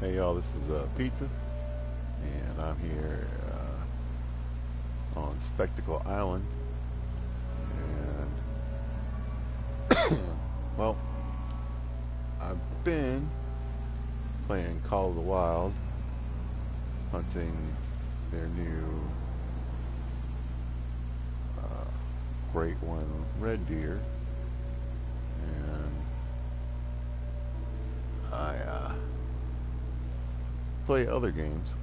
Hey y'all, this is Pizza, and I'm here on Spectacle Island. And well, I've been playing Call of the Wild, hunting their new uh, great one red deer, and I play other games.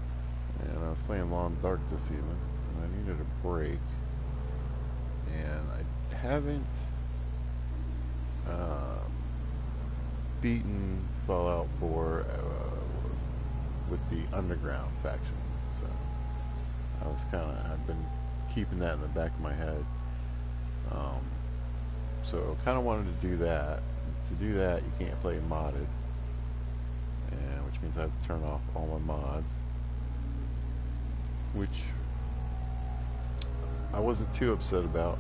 And I was playing Long Dark this evening, and I needed a break, and I haven't uh, beaten Fallout 4 with the Underground faction. So I've been keeping that in the back of my head. Um, so kind of wanted to do that. To do that, you can't play modded, and which means I have to turn off all my mods, which I wasn't too upset about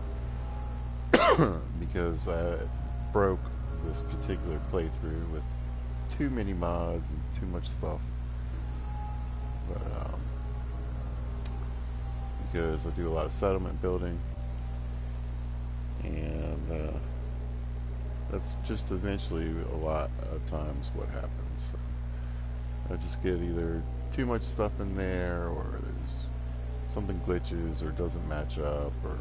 because I broke this particular playthrough with too many mods and too much stuff. But because I do a lot of settlement building, and that's just eventually a lot of times what happens. So I just get either too much stuff in there, or there's something glitches or doesn't match up, or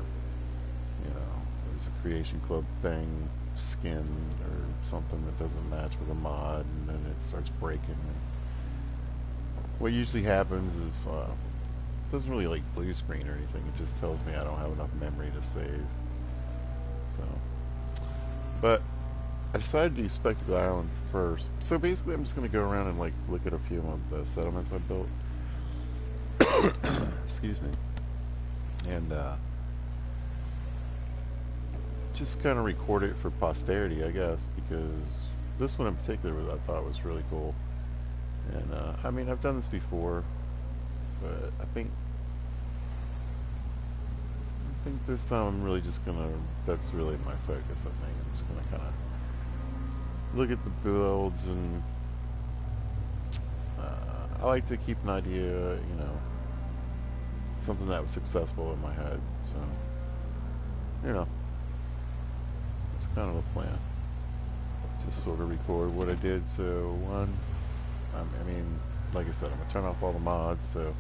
there's a creation club thing, skin or something that doesn't match with a mod, and then it starts breaking. And what usually happens is it doesn't really like blue screen or anything. It just tells me I don't have enough memory to save. So, but I decided to do Spectacle Island first. So basically, I'm just going to go around and like look at a few of the settlements I built. Excuse me. And just kind of record it for posterity, I guess, because this one in particular I thought was really cool. And I mean, I've done this before, but I think this time I'm really just gonna. That's really my focus. I think I'm just gonna kind of look at the builds, and I like to keep an idea, something that was successful in my head. So, it's kind of a plan. Just sort of record what I did. So I mean, like I said, I'm gonna turn off all the mods. So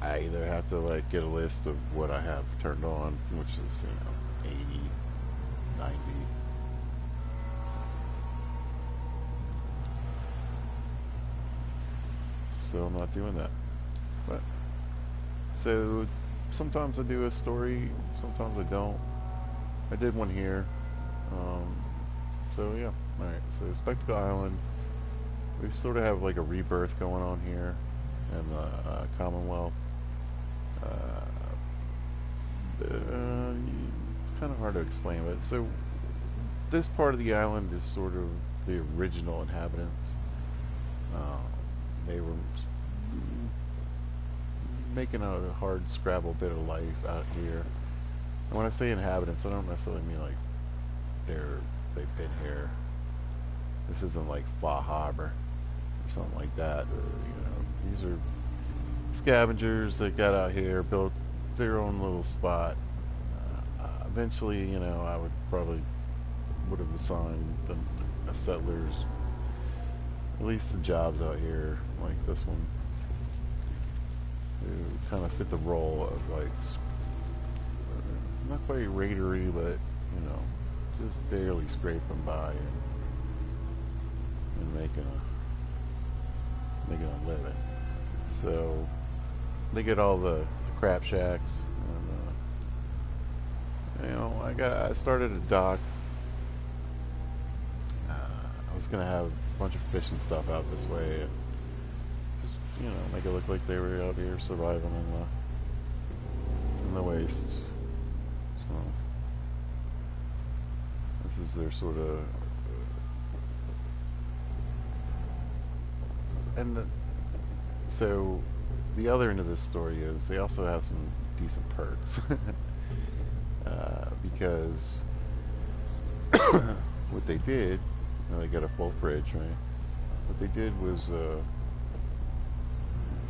I either have to like get a list of what I have turned on, which is 80, 90. So I'm not doing that. But so sometimes I do a story, sometimes I don't. I did one here. Um, so yeah, all right. So Spectacle Island, we sort of have like a rebirth going on here in the Commonwealth. It's kind of hard to explain, but so this part of the island is sort of the original inhabitants. Uh, they were making a hard scrabble bit of life out here. And when I say inhabitants, I don't necessarily mean like they've been here. This isn't like Fa Harbor or something like that. These are scavengers that got out here, built their own little spot. Eventually, I would have assigned a settlers at least the jobs out here, like this one, who kind of fit the role of like not quite raidery, but just barely scraping by and making a living. So they get all the crap shacks, and I started a dock. I was gonna have a bunch of fish and stuff out this way, and just make it look like they were out here surviving in the wastes. So this is their sort of so the other end of this story is they also have some decent perks. Because what they did, they got a full fridge, right? what they did was,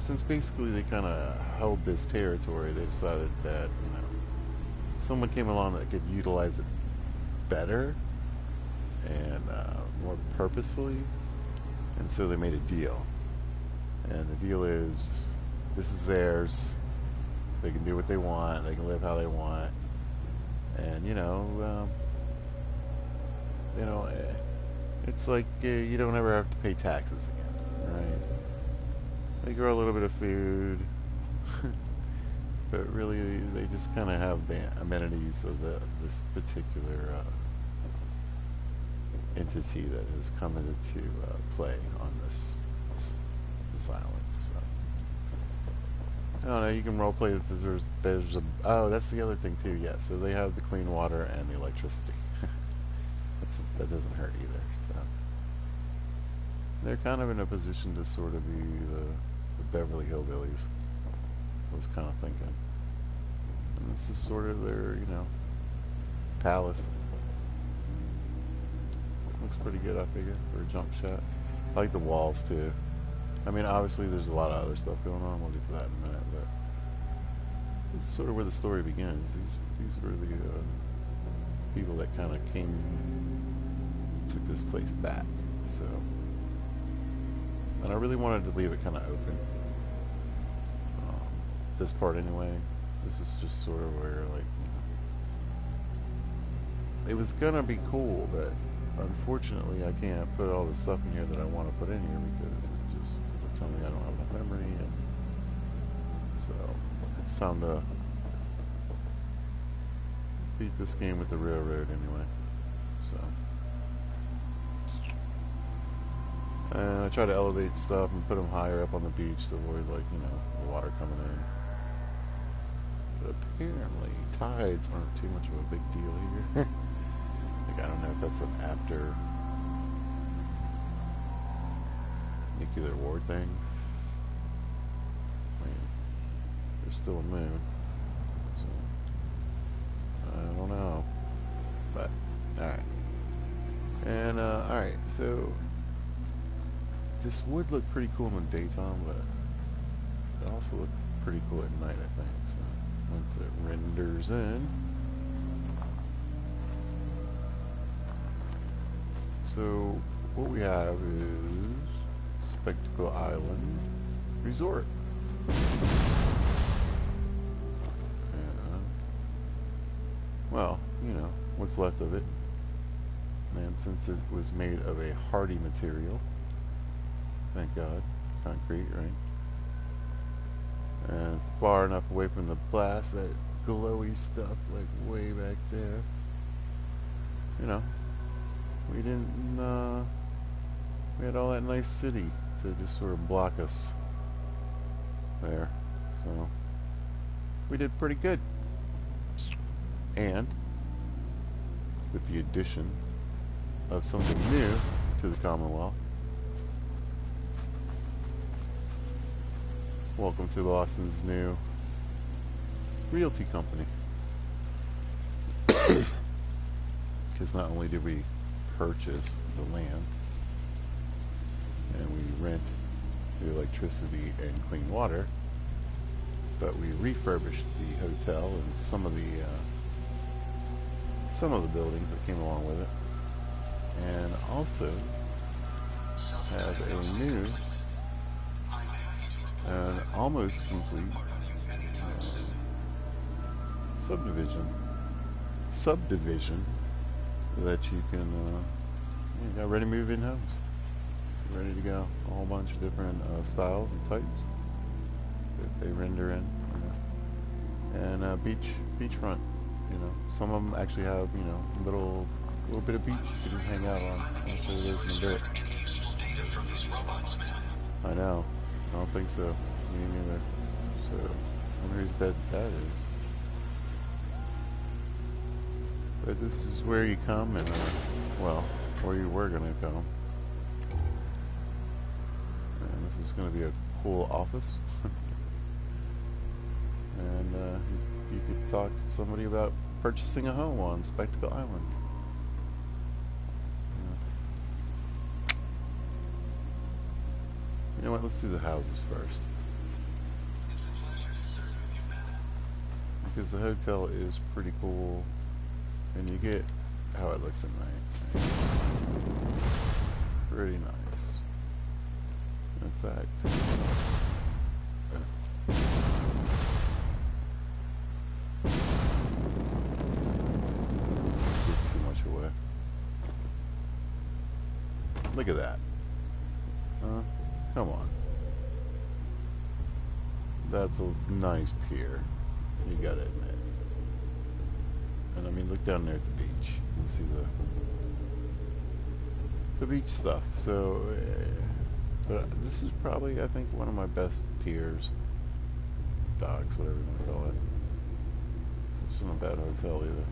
since basically they kind of held this territory, they decided that, you know, someone came along that could utilize it better and more purposefully, and so they made a deal. And the deal is, this is theirs. They can do what they want. They can live how they want. And it's like you don't ever have to pay taxes again, right? They grow a little bit of food, but really they just kind of have the amenities of this particular entity that has come into play on this island. So I don't know. You can role play that there's a that's the other thing too. Yeah, so they have the clean water and the electricity. That doesn't hurt either. So they're kind of in a position to sort of be the Beverly Hillbillies. I was kind of thinking, and this is sort of their palace. Looks pretty good, I figure, for a jump shot. I like the walls too. I mean, obviously there's a lot of other stuff going on. We'll get to that in a minute, but it's sort of where the story begins. These were the people that kind of took this place back. So, and I really wanted to leave it kind of open. This part anyway. This is just sort of where, like, it was gonna be cool, but unfortunately I can't put all the stuff in here that I want to put in here because it would tell me I don't have enough memory, and so it's time to beat this game with the railroad anyway. So and I try to elevate stuff and put them higher up on the beach to avoid, like, the water coming in. But apparently tides aren't too much of a big deal here. Like, I don't know if that's an after nuclear war thing. I mean, there's still a moon, so I don't know. But alright. And alright, so this would look pretty cool in the daytime, but it also looked pretty cool at night, I think. So once it renders in. So what we have is Spectacle Island Resort. Well, what's left of it. And since it was made of a hardy material, thank God, concrete, right? And far enough away from the blast, that glowy stuff, like way back there. We didn't, we had all that nice city to just sort of block us there. So, we did pretty good. And, with the addition of something new to the Commonwealth, welcome to Boston's new realty company. Because not only did we purchase the land and we rent the electricity and clean water, but we refurbished the hotel and some of the buildings that came along with it, and also have a new and almost complete subdivision that you can you got ready to move in homes, ready to go. A whole bunch of different styles and types that they render in, and beachfront. Some of them actually have little bit of beach you can hang out on. I'll show you those in a bit. I know. I don't think so. Me neither. So, I wonder whose bed that is. But this is where you come, and where you were gonna come. And this is gonna be a cool office. And you could talk to somebody about purchasing a home on Spectacle Island. You know what? Let's do the houses first. Because the hotel is pretty cool, and you get how it looks at night. Pretty nice. In fact, give too much away. Look at that. Come on. That's a nice pier. You gotta admit. And I mean, look down there at the beach. You can see the beach stuff. So, but this is probably, I think, one of my best piers, docks, whatever you want to call it. It's not a bad hotel either.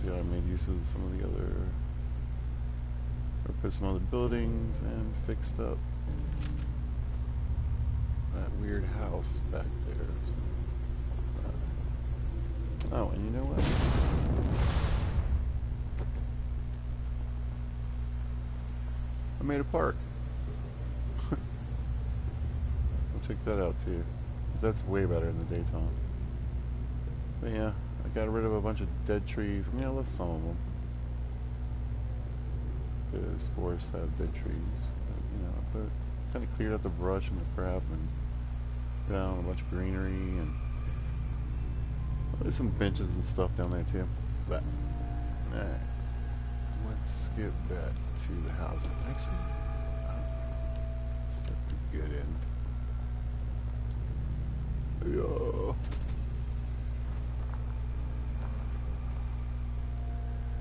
See how I made use of some of the other, or put some other buildings and fixed up that weird house back there. So, oh, and you know what? I made a park. I'll check that out too. That's way better in the daytime. But yeah, I got rid of a bunch of dead trees. I mean, I left some of them. Because forests have dead trees. But, you know, but kind of cleared out the brush and the crap and put down a bunch of greenery and there's some benches and stuff down there too. But alright, let's get back to the house. Actually, let's get the good end. Yeah.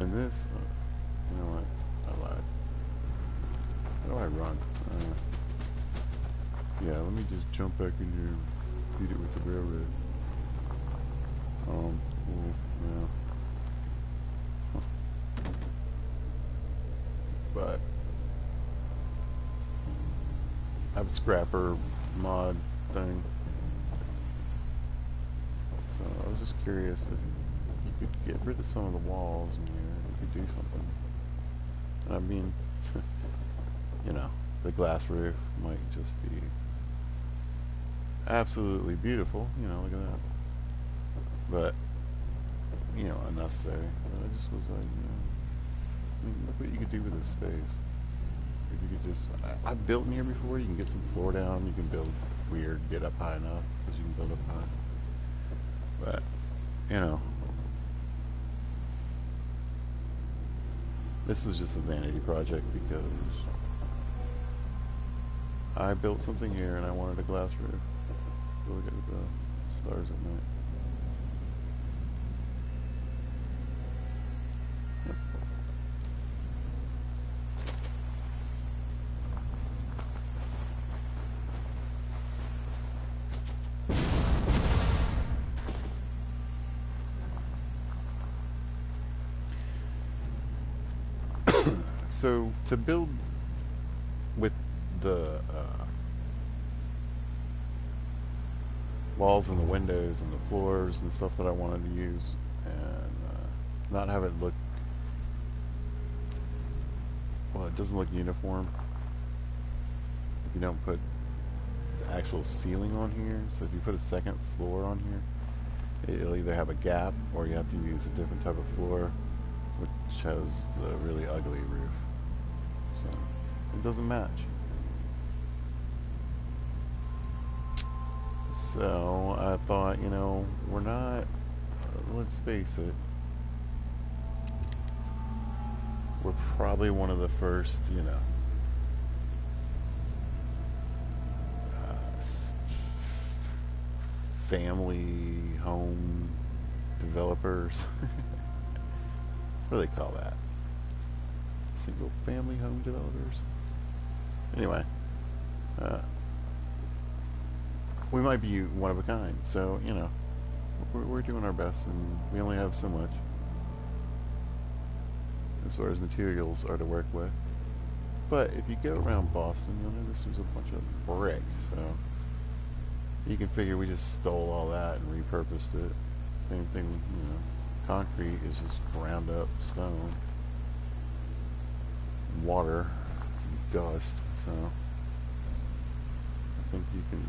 And this, you know what? I lied. How do I run? Yeah, let me just jump back in here and beat it with the railroad. Yeah. But I have a scrapper mod thing. So I was just curious if you could get rid of some of the walls in here, you could do something. I mean, you know, the glass roof might just be absolutely beautiful, you know, look at that. But, you know, unnecessary. But I just was like, you know, I mean, look what you could do with this space. If you could just, I've built in here before, you can get some floor down, you can build weird, get up high enough, because you can build up high. But, you know, this was just a vanity project because I built something here and I wanted a glass roof. So look at the stars at night. So to build with the walls and the windows and the floors and stuff that I wanted to use and not have it look, well, it doesn't look uniform if you don't put the actual ceiling on here. So if you put a second floor on here, it'll either have a gap or you have to use a different type of floor which has the really ugly roof. So it doesn't match. So I thought, you know, we're not, let's face it, we're probably one of the first, you know, family home developers. What do they call that? Single family home developers? Anyway, we might be one of a kind, so, you know, we're doing our best, and we only have so much as far as materials are to work with. But if you go around Boston, you'll notice there's a bunch of brick, so you can figure we just stole all that and repurposed it. Same thing, you know, concrete is just ground up stone, water, dust, so think you can.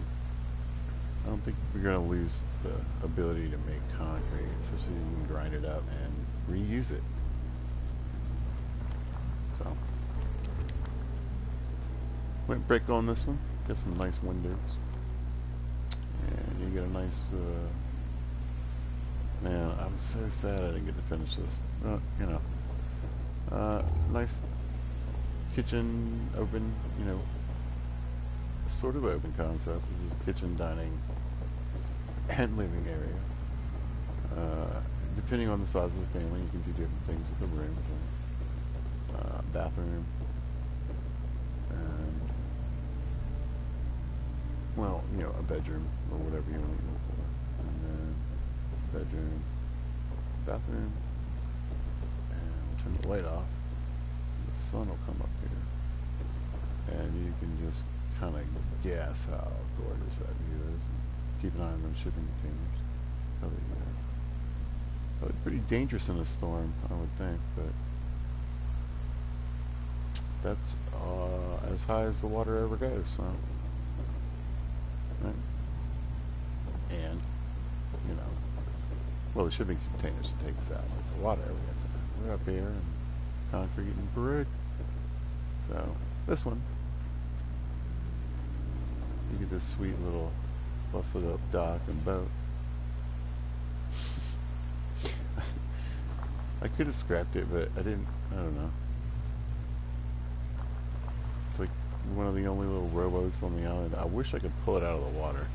I don't think we're gonna lose the ability to make concrete, especially you can grind it up and reuse it. So, went brick on this one. Got some nice windows, and you get a nice. Man, I'm so sad I didn't get to finish this. You know, nice kitchen, open. You know, sort of open concept. This is kitchen, dining, and living area. Depending on the size of the family, you can do different things with the room. Bathroom, and well, you know, a bedroom or whatever you want to use it for, and then bedroom, bathroom, and we'll turn the light off. The sun will come up here, and you can just kind of guess how gorgeous that view is. Keep an eye on those shipping containers. Probably pretty dangerous in a storm, I would think, but that's as high as the water ever goes. So, right? And you know, well, the shipping containers take us out like the water. We're up here and concrete and brick. So this one, you get this sweet little busted up dock and boat. I could have scrapped it, but I didn't. I don't know. It's like one of the only little rowboats on the island. I wish I could pull it out of the water.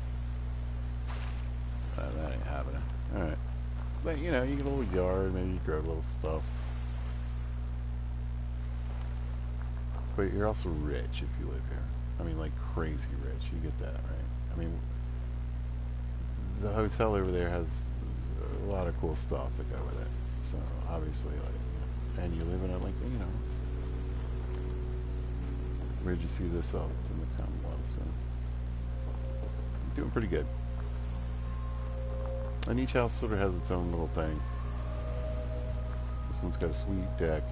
That ain't happening. Alright. But, you know, you get a little yard, maybe you grow a little stuff. But you're also rich if you live here. I mean, like crazy rich. You get that, right? I mean, the hotel over there has a lot of cool stuff to go with it. So, obviously, like, and you live in it, like, you know. Where'd you see this up? It's in the Commonwealth, so. Doing pretty good. And each house sort of has its own little thing. This one's got a sweet deck.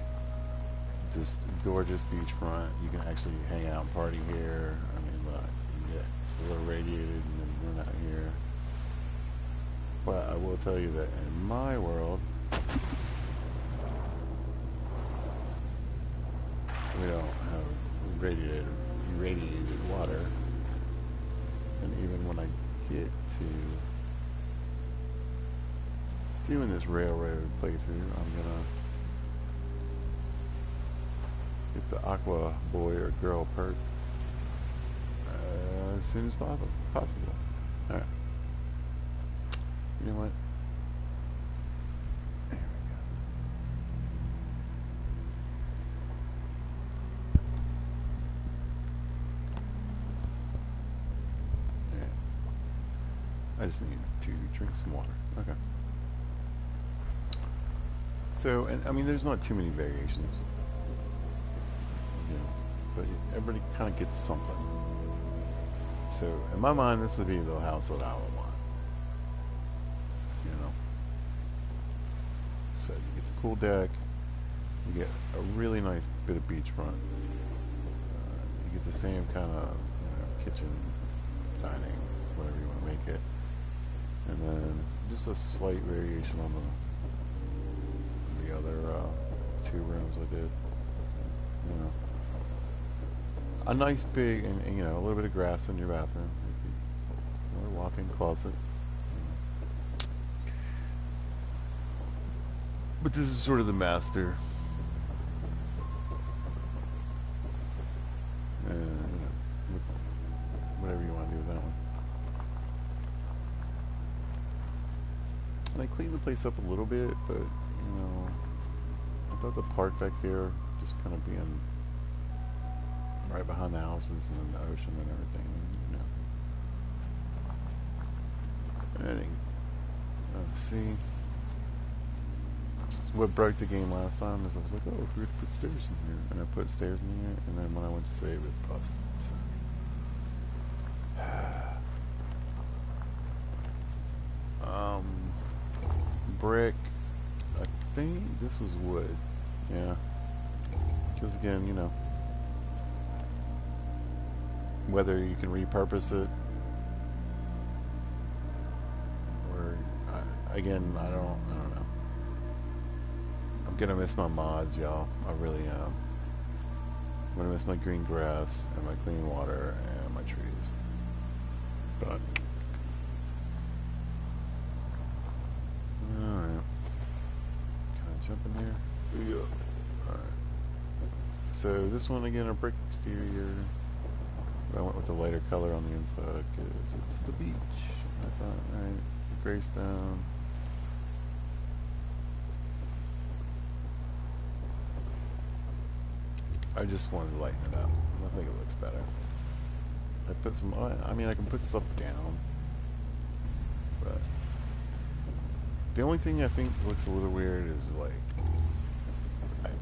Just gorgeous beachfront. You can actually hang out and party here. I mean, look, you get a little radiated and then run out here. But I will tell you that in my world, we don't have irradiated water. And even when I get to doing this railroad playthrough, I'm gonna get the Aqua Boy or Girl perk as soon as possible. Alright. You know what? There we go. Yeah. I just need to drink some water. Okay. So, and I mean, there's not too many variations, you know, but everybody kind of gets something. So, in my mind, this would be the house that I would want, you know. So, you get the cool deck, you get a really nice bit of beachfront, you get the same kind of, you know, kitchen, dining, whatever you want to make it, and then just a slight variation on the other 2 rooms I did. You know, a nice big and you know, a little bit of grass in your bathroom, or a walk-in closet. But this is sort of the master. You know, whatever you want to do with that one. And I cleaned the place up a little bit, but you know, I thought the park back here, just kind of being right behind the houses and then the ocean and everything, you know. And see, so what broke the game last time is I was like, oh, if we could put stairs in here, and I put stairs in here, and then when I went to save it, busted. So. Brick. I think this was wood. Yeah. Because again, you know, whether you can repurpose it or again, I don't know. I'm gonna miss my mods, y'all. I really am. I'm gonna miss my green grass and my clean water and my trees. But alright. Can I jump in here? Yeah. Alright. So this one again, a brick exterior. I went with the lighter color on the inside because it's the beach. I thought, alright, Greystone. I just wanted to lighten it up. I think it looks better. I put some, I mean, I can put stuff down, but the only thing I think looks a little weird is like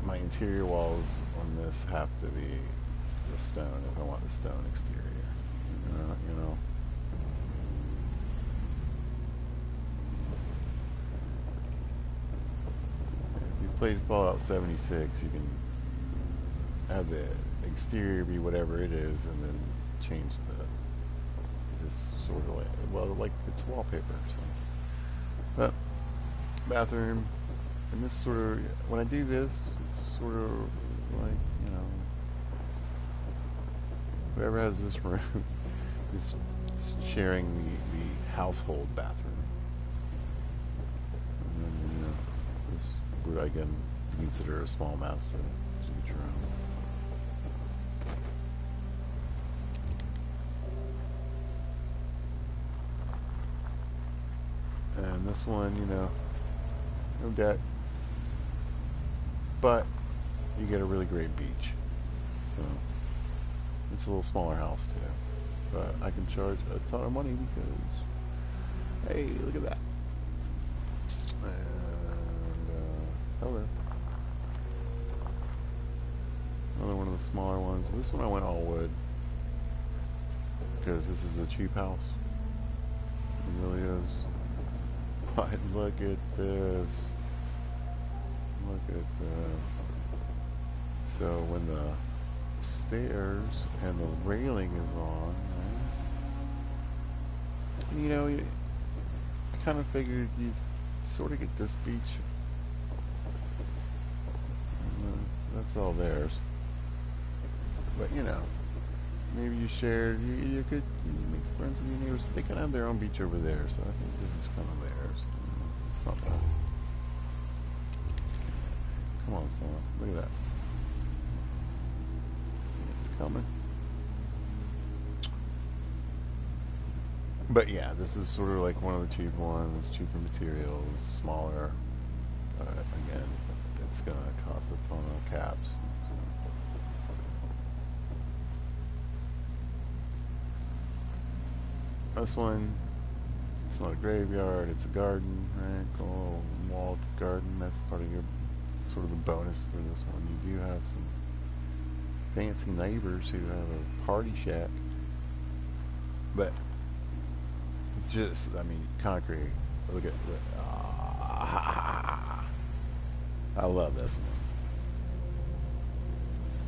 my interior walls on this have to be the stone if I want the stone exterior. You know. If you played Fallout 76, you can have the exterior be whatever it is, and then change this sort of like it's wallpaper. So, but bathroom, and this sort of when I do this, it's sort of like whoever has this room is sharing the household bathroom, and then this would I can consider a small master. Each room. And this one, no deck, but you get a really great beach. So it's a little smaller house too, but I can charge a ton of money because, hey, look at that. And hello, another one of the smaller ones. This one I went all wood because this is a cheap house. It really is. But look at this. Look at this. So when the stairs and the railing is on, right? I kind of figured you sort of get this beach. That's all theirs. But maybe you shared. You could make friends with your neighbors. They can have their own beach over there. So I think this is kind of theirs. It's not bad. Come on, son. Look at that. It's coming. But yeah, this is sort of like one of the cheap ones. Cheaper materials, smaller. Again, it's going to cost a ton of caps. This one, it's not a graveyard, it's a garden, right? A little walled garden. That's part of your sort of the bonus for this one. You do have some fancy neighbors who have a party shack, but concrete. Look at I love this one.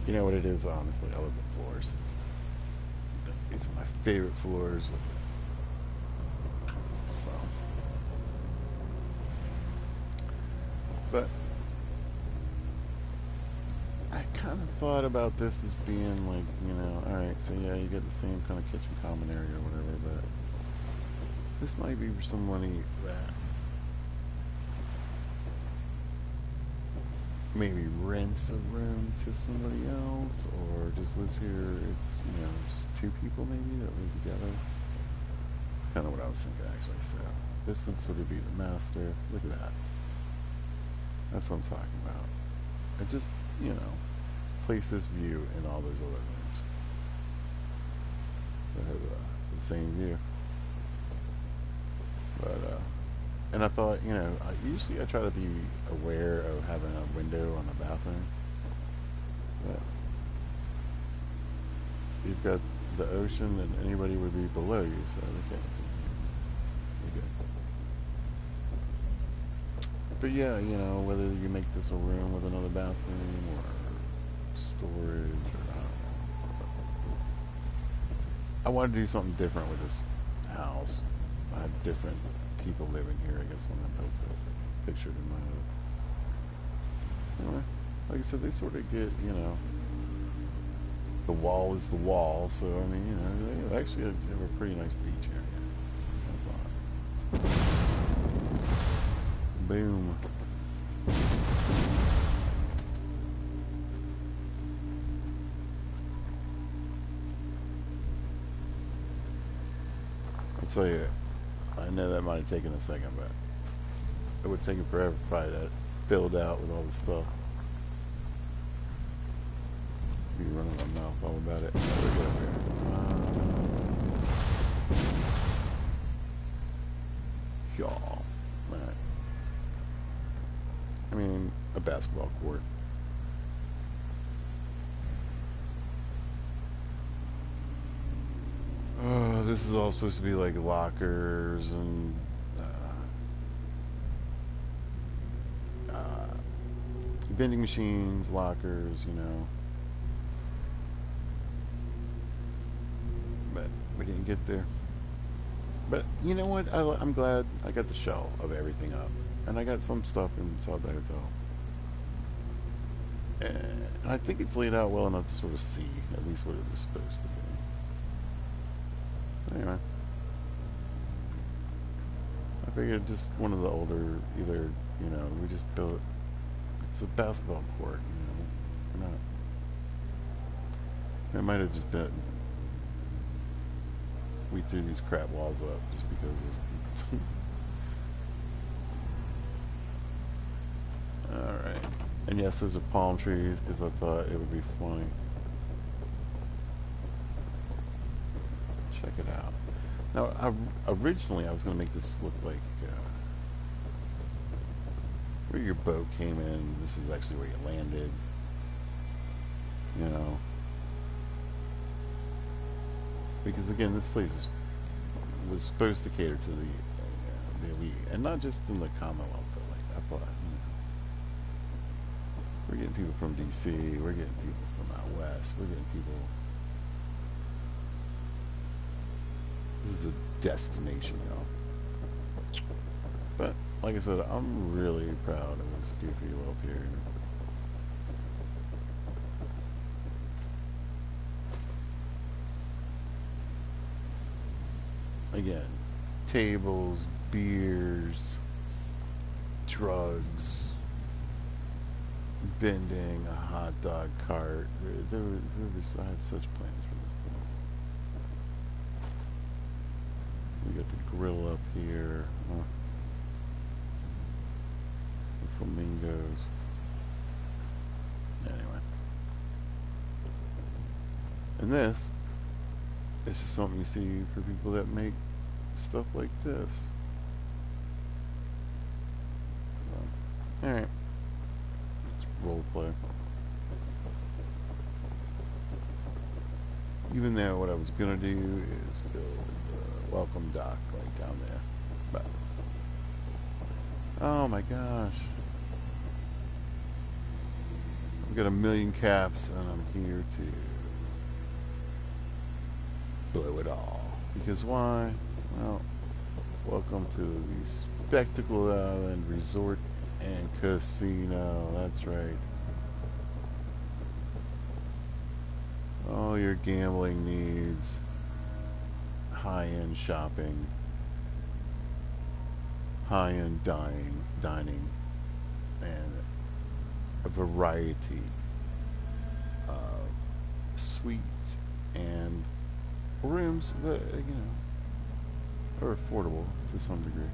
You know what it is, honestly? I love the floors. It's my favorite floors. So, but I kind of thought about this as being like, alright, so yeah, you get the same kind of kitchen common area or whatever, but this might be for somebody that maybe rents a room to somebody else or just lives here. It's, just two people maybe that live together. Kind of what I was thinking actually. So this would sort of be the master. Look at that. That's what I'm talking about. I just, place this view in all those other rooms. They have the same view. But, and I thought, usually I try to be aware of having a window on the bathroom. But you've got the ocean and anybody would be below you, so they can't see you. But yeah, whether you make this a room with another bathroom or storage or I don't know. I wanted to do something different with this house. I had different people living here, I guess, when I built it, pictured in my head. Anyway, like I said, they sort of get, you know, the wall is the wall, so I mean, you know, they actually have a pretty nice beach area. Boom. I'll tell you, I know that might have taken a second, but it would take forever if I had that filled out with all the stuff. Be running my mouth all about it. There we go here. Y'all. Alright. I mean, a basketball court. Oh, this is all supposed to be like lockers and vending machines, lockers, you know. But we didn't get there. But you know what? I'm glad I got the shell of everything up. And I got some stuff inside the hotel. And I think it's laid out well enough to sort of see at least what it was supposed to be. Anyway. I figured just one of the older, either, you know, we just built, it's a basketball court, you know. We're not, it might have just been, we threw these crap walls up just because of alright. And yes, those are palm trees because I thought it would be funny. Check it out. Now, originally I was going to make this look like where your boat came in. This is actually where you landed. You know. Because again, this place was supposed to cater to the elite, and not just in the Commonwealth, but like I thought, you know, we're getting people from DC, we're getting people from out west, we're getting people. This is a destination, y'all. But like I said, I'm really proud of this goofy little pier. Again, tables, beers, drugs, vending, a hot dog cart. I had such plans for this place. We got the grill up here. The flamingos. Anyway. And this is something you see for people that make stuff like this. Alright. Let's role play. Even though what I was gonna do is build a welcome dock like down there. But oh my gosh. I've got a million caps and I'm here to blow it all. Because why? Well, welcome to the Spectacle Island Resort and Casino. That's right. All your gambling needs, high-end shopping, high-end dining, and a variety of suites and rooms that, you know, are affordable to some degree.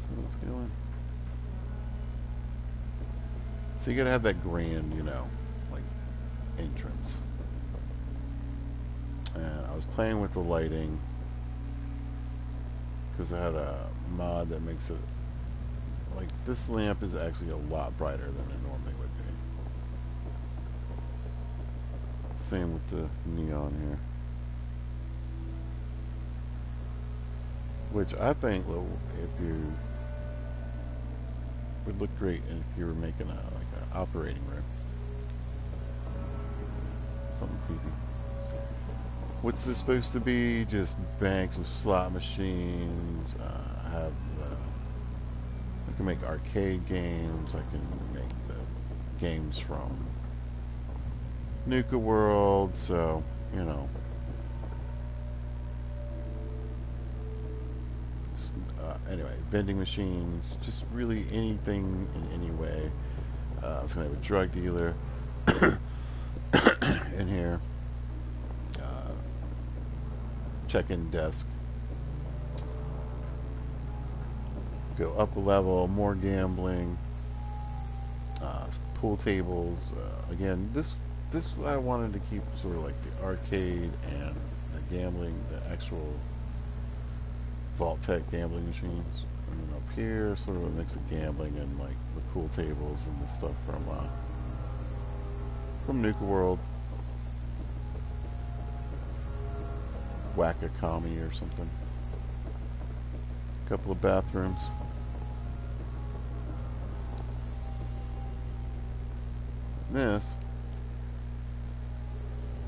So let's go in. So you gotta have that grand, you know, like entrance. And I was playing with the lighting because I had a mod that makes it like this lamp is actually a lot brighter than it normally would be. Same with the neon here, which I think if you would look great if you were making a like an operating room, something creepy. What's this supposed to be? Just banks with slot machines. I can make arcade games. I can make the games from Nuka World. So, you know, anyway, vending machines. Just really anything in any way. I was gonna have a drug dealer in here. Uh, Check-in desk. Go up a level, more gambling, pool tables. Again, this I wanted to keep sort of like the arcade and the gambling, the actual Vault Tech gambling machines. And then up here, sort of a mix of gambling and like the pool tables and the stuff from Nuka World, Wackakami or something. A couple of bathrooms. This,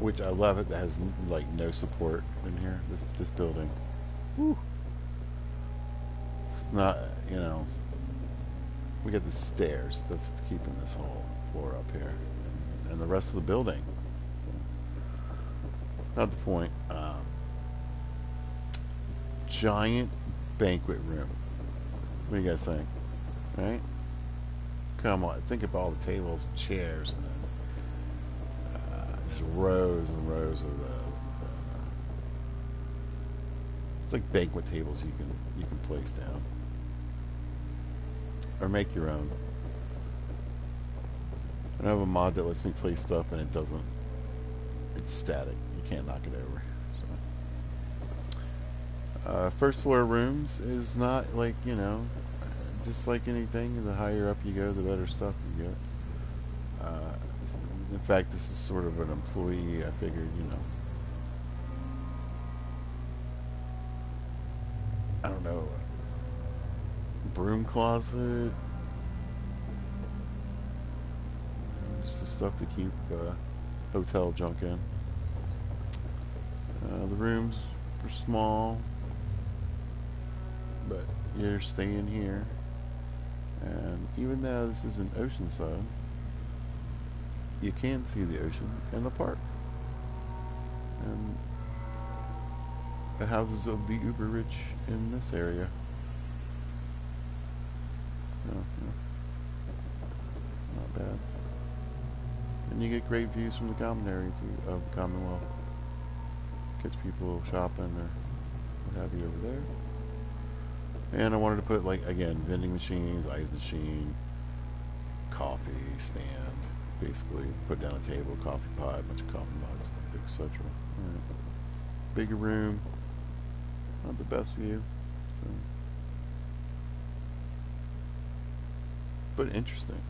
which I love it, that has like no support in here. This building, whew. It's not, you know. We got the stairs. That's what's keeping this whole floor up here, and the rest of the building. So, not the point. Giant banquet room. What do you guys think? Right? Come on, think of all the tables and chairs, and then just rows and rows of the. It's like banquet tables you can place down, or make your own. I have a mod that lets me place stuff, and it doesn't. It's static. You can't knock it over. So, first floor rooms is not like, you know. Just like anything, the higher up you go, the better stuff you get. In fact, this is sort of an employee. I figured, you know, I don't know, broom closet, just the stuff to keep hotel junk in. The rooms are small, but you're staying here. And even though this is an oceanside, you can see the ocean and the park. And the houses of the uber rich in this area. So, yeah, not bad. And you get great views from the common area too, of the Commonwealth. Catch people shopping or what have you over there. And I wanted to put, like, again, vending machines, ice machine, coffee stand, basically put down a table, coffee pot, a bunch of coffee mugs, etc. Right. Bigger room, not the best view, so, but interesting.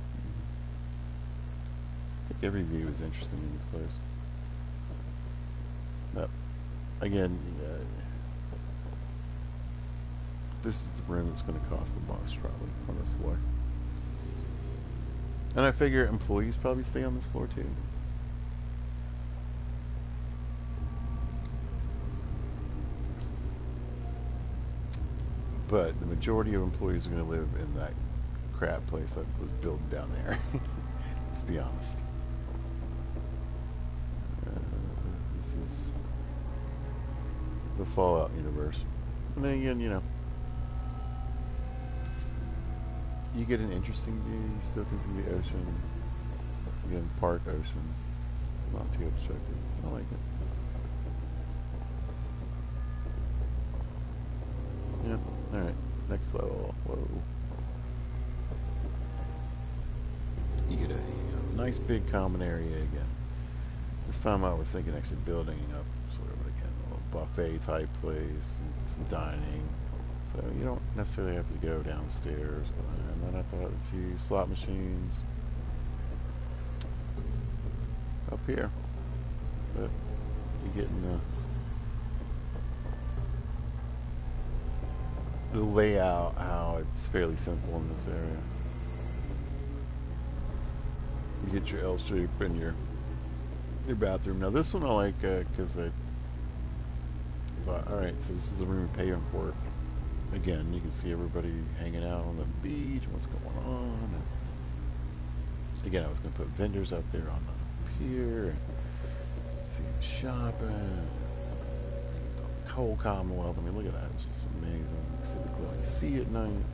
I think every view is interesting in this place. But again, this is the room that's going to cost the most probably on this floor. And I figure employees probably stay on this floor too. But the majority of employees are going to live in that crap place that was built down there. Let's be honest. This is the Fallout universe. And then again, you know, you get an interesting view. You still can see the ocean. Again, park ocean. Not too obstructed. I like it. Yeah. Alright. Next level. Whoa. You get a nice big common area again. This time I was thinking actually building up sort of again a little buffet type place and some dining. So you don't necessarily have to go downstairs. And then I thought a few slot machines up here. But you're getting the layout, how it's fairly simple in this area. You get your L shape and your bathroom. Now this one I like because Alright, so this is the room we're paying for. Again, you can see everybody hanging out on the beach, what's going on. And again, I was going to put vendors out there on the pier, and see shopping, the whole Commonwealth. I mean, look at that. It's just amazing. You can see the glowing sea at night.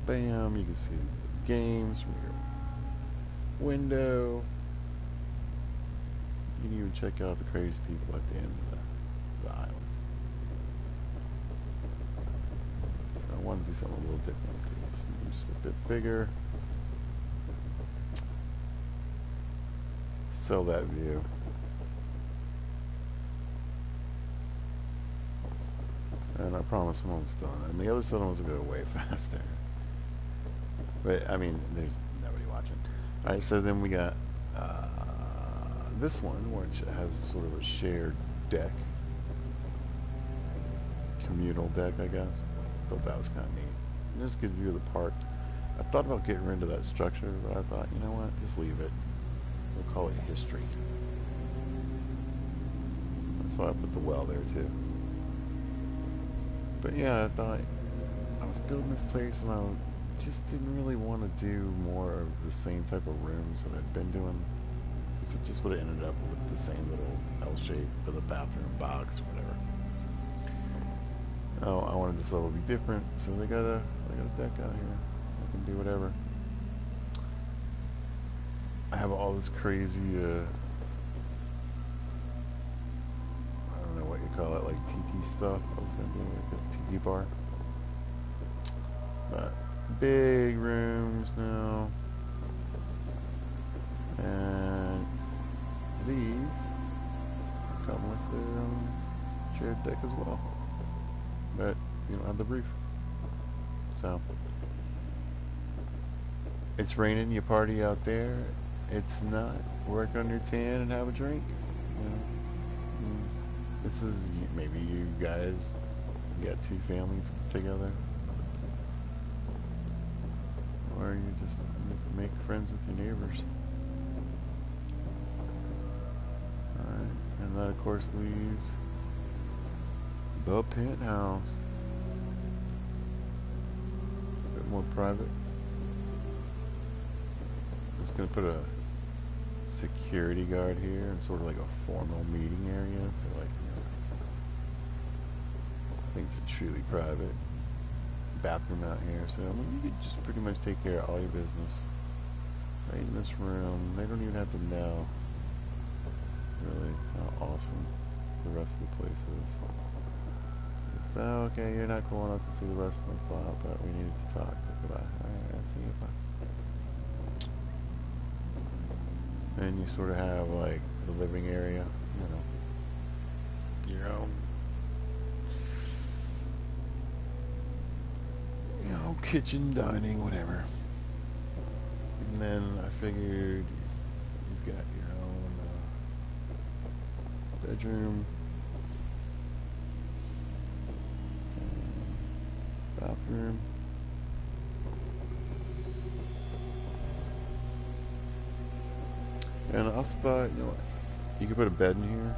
Bam, you can see the games from your window. You can even check out the crazy people at the end of the island. So I want to do something a little different with these. Maybe just a bit bigger. Sell that view. And I promise I'm almost done. And the other settlements will go way faster. But, I mean, there's nobody watching. Alright, so then we got this one, which has sort of a shared deck. Communal deck, I guess. Thought that was kind of neat. Just a good view of the park. I thought about getting rid of that structure, but I thought, you know what, just leave it. We'll call it history. That's why I put the well there, too. But yeah, I thought I was building this place and I just didn't really want to do more of the same type of rooms that I'd been doing. So it just would have ended up with the same little L shape with a bathroom box, whatever. Oh, I wanted this level to be different, so they got a deck out here. I can do whatever. I have all this crazy, I don't know what you call it, like tiki stuff. I was gonna do like a tiki bar. But big rooms now. And these come with their own shared deck as well. But you don't have the roof. So it's raining, you party out there. It's not, work on your tan and have a drink. You know, this is, maybe you guys got two families together, or you just make friends with your neighbors. Alright, and that of course leaves the penthouse. A bit more private. Just gonna put a security guard here and sort of like a formal meeting area, so like, you know, I think it's a truly private bathroom out here, so I mean, you could just pretty much take care of all your business right in this room. They don't even have to know really how awesome the rest of the place is. Just, oh, okay, you're not cool enough to see the rest of my spot, but we needed to talk, so goodbye. Alright, I'll see you, bye. And you sort of have like the living area, you know, your own, you know, kitchen, dining, whatever. And then I figured you've got your own bedroom, bathroom. And I also thought, you know, you could put a bed in here.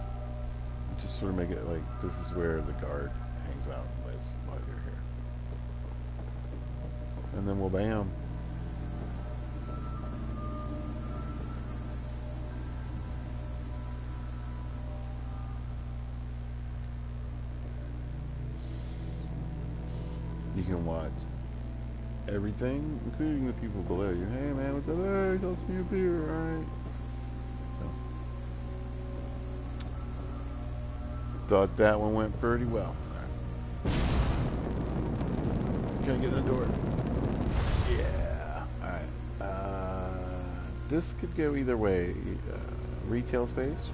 Just sort of make it like this is where the guard hangs out and lives while you're here. And then we'll bam. You can watch everything, including the people below you. Hey man, what's up? Hey, toss me a beer, alright? Thought that one went pretty well. Can I get in the door? Yeah. Alright. This could go either way. Retail space,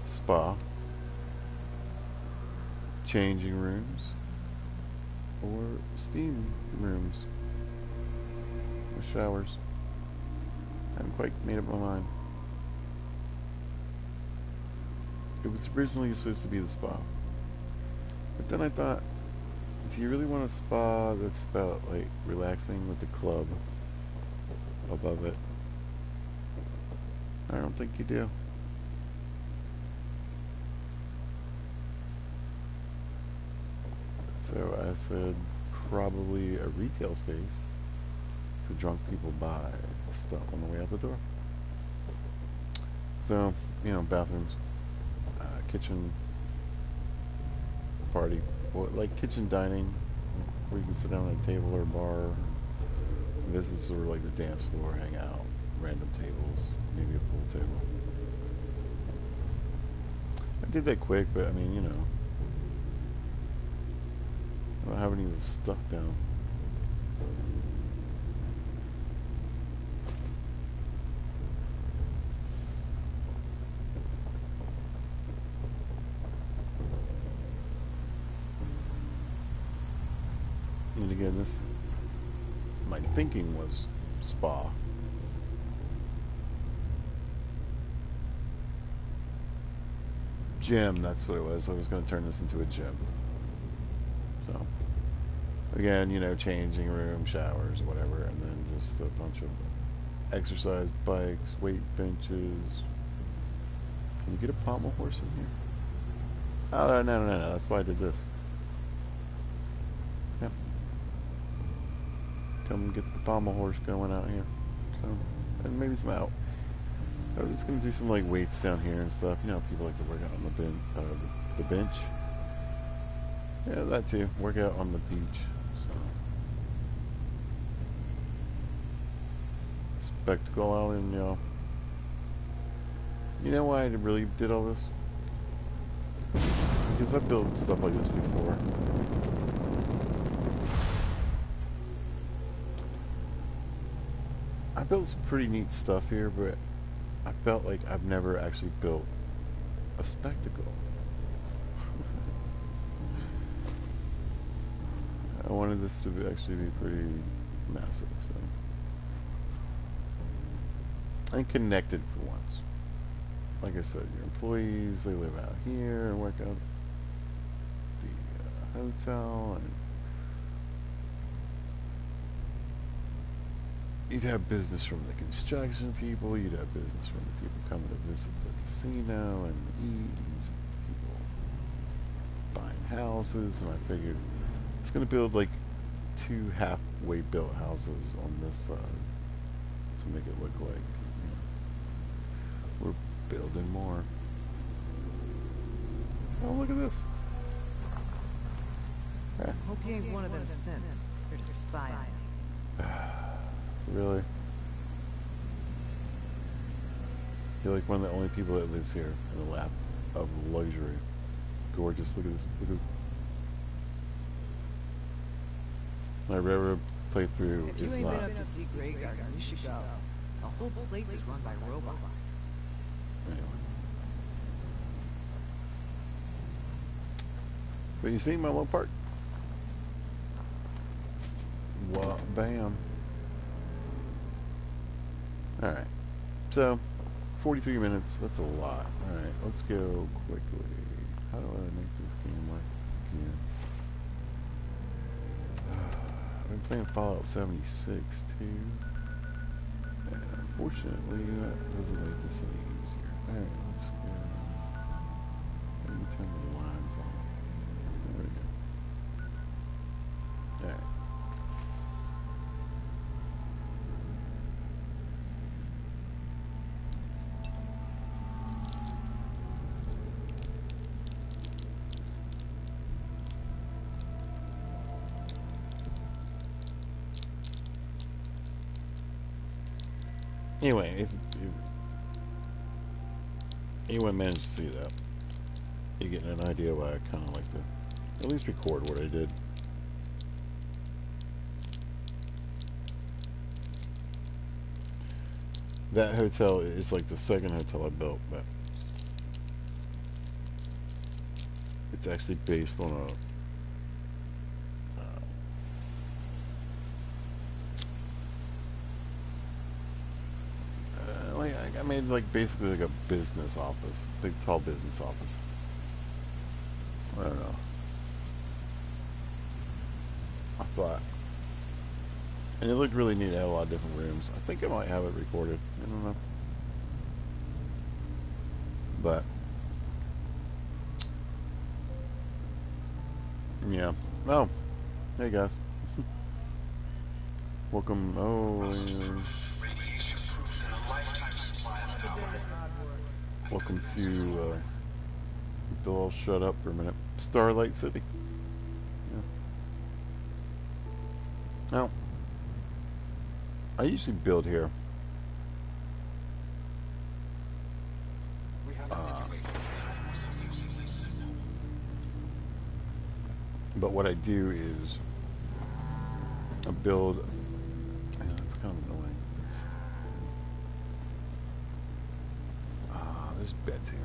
spa, changing rooms, or steam rooms with showers. I haven't quite made up my mind. It was originally supposed to be the spa, but then I thought, if you really want a spa that's about like relaxing with the club above it, I don't think you do. So I said probably a retail space so drunk people buy stuff on the way out the door. So, bathrooms, kitchen, party, or like kitchen dining, where you can sit down at a table or a bar. This is sort of like the dance floor, hang out, random tables, maybe a pool table. I did that quick, but I mean, I don't have any of the stuff down. And again, my thinking was spa. Gym, that's what it was. I was going to turn this into a gym. So, again, changing room, showers, whatever, and then just a bunch of exercise bikes, weight benches. Can you get a pommel horse in here? Oh, no. That's why I did this. Yeah. Come get the pommel horse going out here. So, and maybe some out. I was just going to do some, like, weights down here and stuff. People like to work out on the bench. Yeah, that too. Work out on the beach. So. Spectacle Island, y'all. You know why I really did all this? Because I've built stuff like this before. I built some pretty neat stuff here, but I felt like I've never actually built a spectacle. I wanted this to actually be pretty massive, so. And connected for once. Like I said, your employees, they live out here and work out the hotel, and you'd have business from the construction people, you'd have business from the people coming to visit the casino and eat, people buying houses, and I figured it's going to build like 2 halfway built houses on this side to make it look like we're building more. Oh, look at this. Hope you ain't one of them synths. You're to spy on me. Really? You're like one of the only people that lives here in a lap of luxury. Gorgeous. Look at this. Look at my railroad playthrough if is you ain't not. been up to see Grey Garden, you should go. The whole place is run by robots. Anyway. But you see my little part? Well, bam. Alright. So, 43 minutes. That's a lot. Alright, let's go quickly. How do I make this game work again? I've been playing Fallout 76 too. And unfortunately, that doesn't make this any easier. Alright, let's go. Let me turn the lines on. There we go. Alright. Anyway, if anyone managed to see that, you're getting an idea why I kind of like to at least record what I did. That hotel is like the second hotel I built, but it's actually based on a I made like basically like a business office, big tall business office. I don't know. I thought, and it looked really neat. It had a lot of different rooms. I think I might have it recorded. I don't know, but Yeah. Oh, hey guys. Welcome. Oh, welcome to. They'll all shut up for a minute. Starlight City. Yeah. Now, I usually build here. But what I do is I build. It's kind of annoying. There's beds here.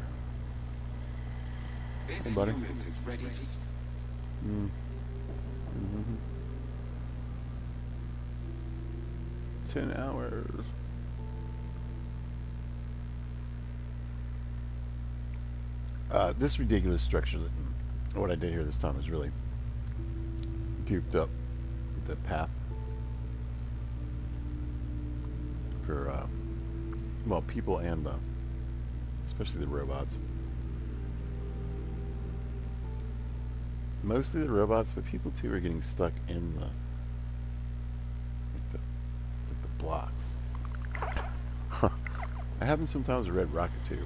This hey, buddy. unit is ready to. Mm. Mm-hmm. 10 hours. This ridiculous structure that what I did here this time is really puked up the path for well, people and especially the robots. Mostly the robots, but people too are getting stuck in the blocks. It happens sometimes with Red Rocket too,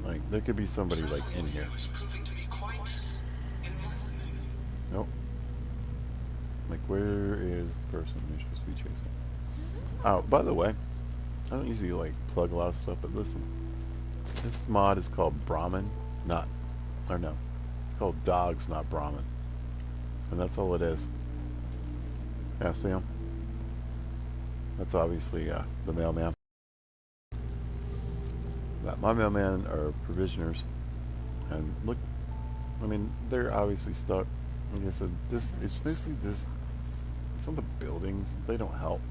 but like there could be somebody like in here. Nope. Like where is the person you're supposed to be chasing? Oh, by the way, I don't usually like plug a lot of stuff, but listen, this mod is called Brahmin, not, or no, it's called Dogs, not Brahmin, and that's all it is. Yeah, see him? That's obviously the mailman. But my mailman are provisioners, and look, I mean, they're obviously stuck. Like I said, this it's mostly this. Some of the buildings, they don't help.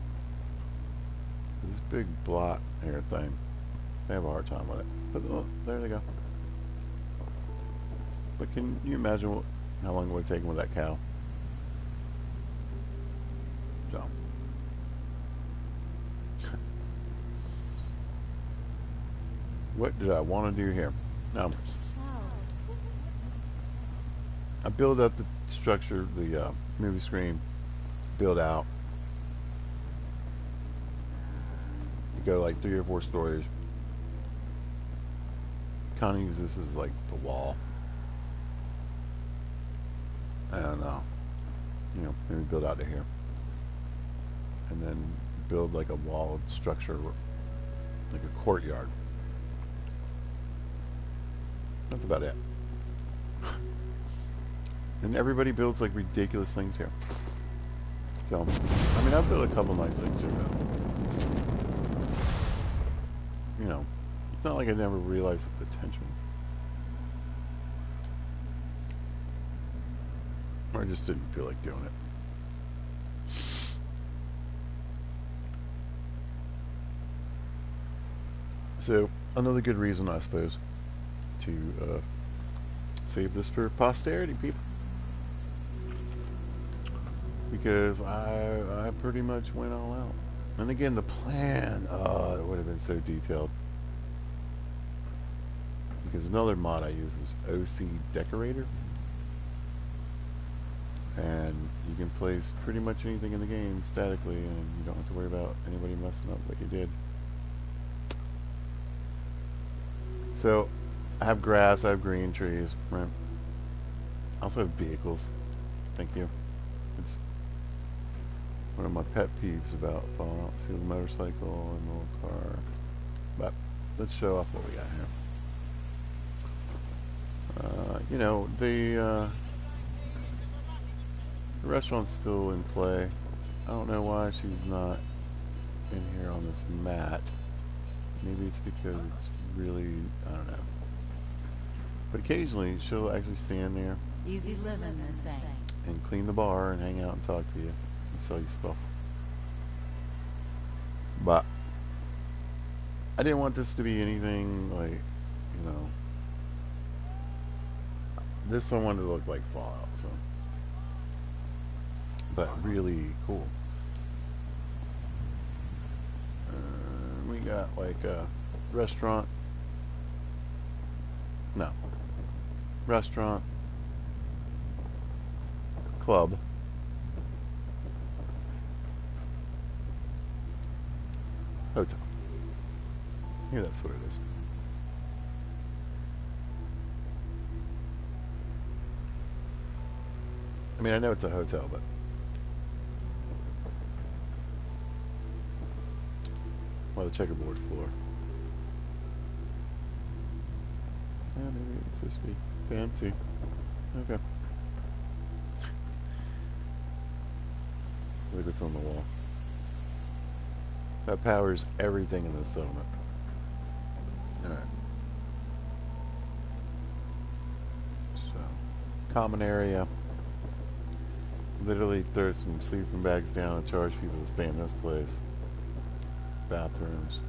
This big block here thing, they have a hard time with it. But oh, there they go. But can you imagine how long it would have taken with that cow? So. What did I want to do here? Now, I build up the structure, the movie screen, build out. You go like 3 or 4 stories. Kind of use this as like the wall. And, you know, maybe build out to here. And then build like a walled structure, like a courtyard. That's about it. And everybody builds like ridiculous things here. So, I mean, I've built a couple nice things here, but, you know, it's not like I never realized the potential. Or I just didn't feel like doing it. So, another good reason, I suppose, to save this for posterity, people. Because I pretty much went all out. And again, the plan, it would have been so detailed. Because another mod I use is OC Decorator. And you can place pretty much anything in the game statically, and you don't have to worry about anybody messing up what you did. So, I have grass, I have green trees, right? I also have vehicles. Thank you. It's one of my pet peeves about Fallout. See the motorcycle and the little car. But let's show off what we got here. You know, the restaurant's still in play. I don't know why she's not in here on this mat. Maybe it's because it's really, I don't know. But occasionally she'll actually stand there. Easy living, they say. And clean the bar and hang out and talk to you and sell you stuff. But I didn't want this to be anything like, you know, this I wanted to look like Fallout, so. But really cool. We got like a restaurant. No. Restaurant. club. Hotel. Yeah, that's what it is. I mean, I know it's a hotel, but well, the checkerboard floor. Yeah, maybe it's supposed to be fancy. Okay. Look what's on the wall. That powers everything in this settlement. Alright. So, common area. Literally throw some sleeping bags down and charge people to stay in this place. Bathrooms.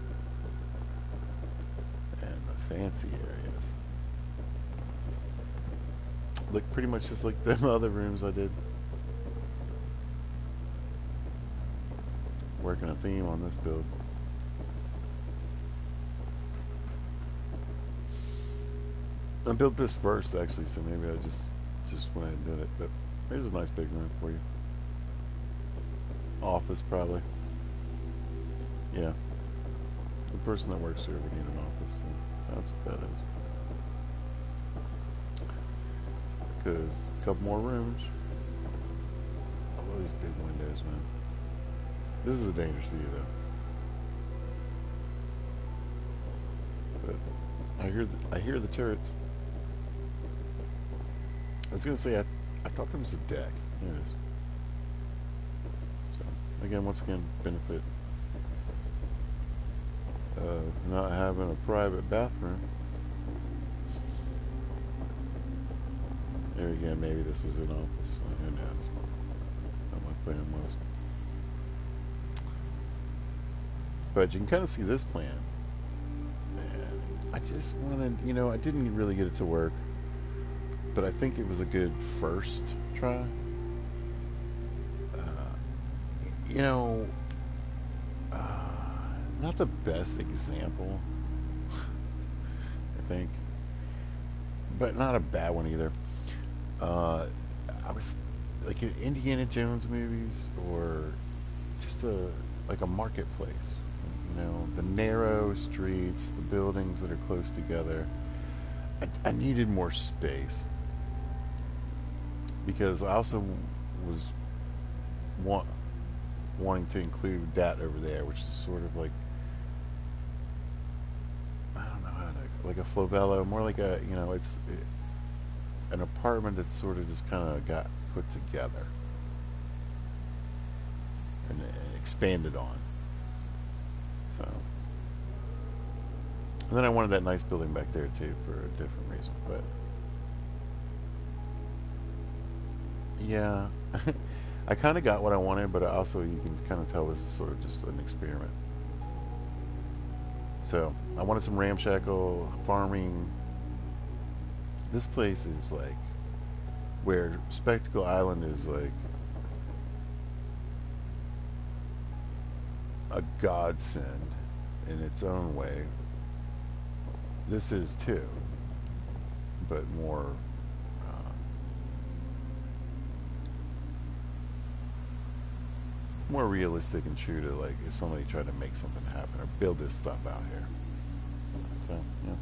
And the fancy areas. Look pretty much just like them other rooms I did. Working a theme on this build. I built this first actually, so maybe I just went ahead and did it, but there's a nice big room for you. Office probably. Yeah. The person that works here would need an office, so that's what that is. Because a couple more rooms. All these big windows, man. This is a dangerous view, though. But I hear the turrets. I was gonna say I thought there was a deck. There it is. So again, once again, benefit of not having a private bathroom. There again, maybe this was an office. Who knows what my plan was. But you can kind of see this plan. And I just wanted, you know, I didn't really get it to work. But I think it was a good first try. You know, not the best example, I think. But not a bad one either. I was like in Indiana Jones movies or just like a marketplace. You know, the narrow streets, the buildings that are close together. I needed more space because I also was wanting to include that over there, which is sort of like, I don't know how to, like a Flovello, more like a, you know, it's an apartment that's sort of just kind of got put together and expanded on. So, and then I wanted that nice building back there too for a different reason, but yeah, I kind of got what I wanted, but also you can kind of tell this is sort of just an experiment. So I wanted some ramshackle farming. This place is like where Spectacle Island is like a godsend in its own way. This is too, but more more realistic and true to like if somebody tried to make something happen or build this stuff out here. So yeah.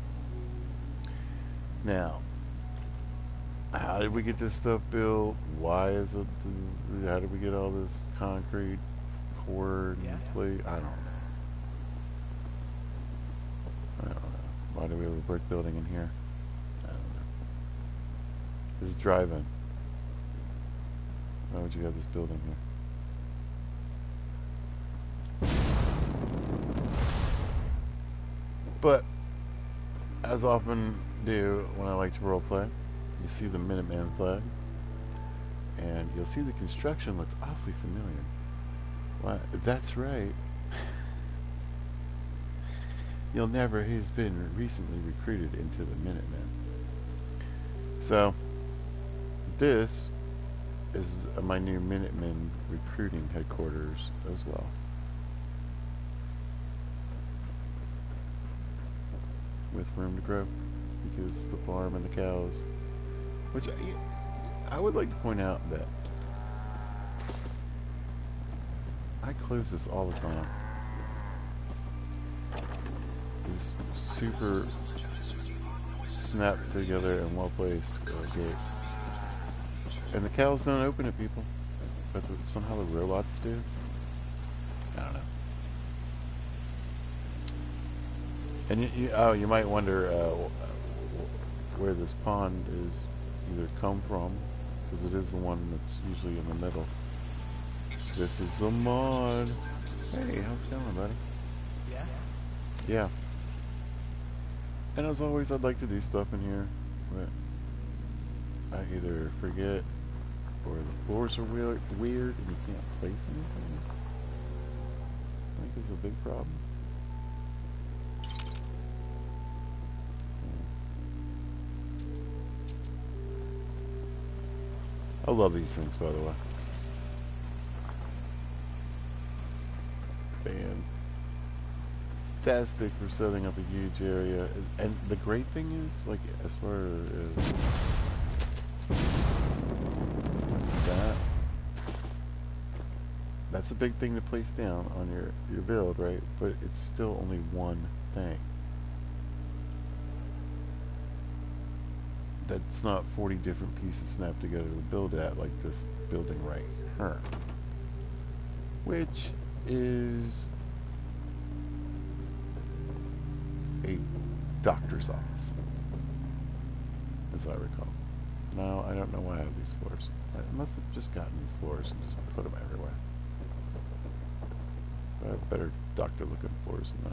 Now, how did we get this stuff built? Why is it? How did we get all this concrete poured and plate? I don't know. Why do we have a brick building in here? I don't know. This is drive-in. Why would you have this building here? But, as often do when I like to roleplay, you see the Minuteman flag, and you'll see the construction looks awfully familiar. Why, that's right. You'll never has been recently recruited into the Minutemen. So, this is my new Minutemen recruiting headquarters as well. With room to grow, because the farm and the cows, which I would like to point out that I close this all the time. This super snapped together and well placed gate. And the cows don't open it, people. But somehow the robots do. I don't know. And you might wonder where this pond is either come from, because it is the one that's usually in the middle. This is a mod. Hey, how's it going, buddy? Yeah? Yeah. And as always, I'd like to do stuff in here, but I either forget or the floors are weird and you can't place anything. I think it's a big problem. I love these things, by the way. Fantastic for setting up a huge area. And the great thing is, like, as far as that's a big thing to place down on your build, right? But it's still only one thing. That's not 40 different pieces snapped together to build at, like this building right here, which is a doctor's office, as I recall. Now, I don't know why I have these floors. I must have just gotten these floors and just put them everywhere. I have better doctor-looking floors than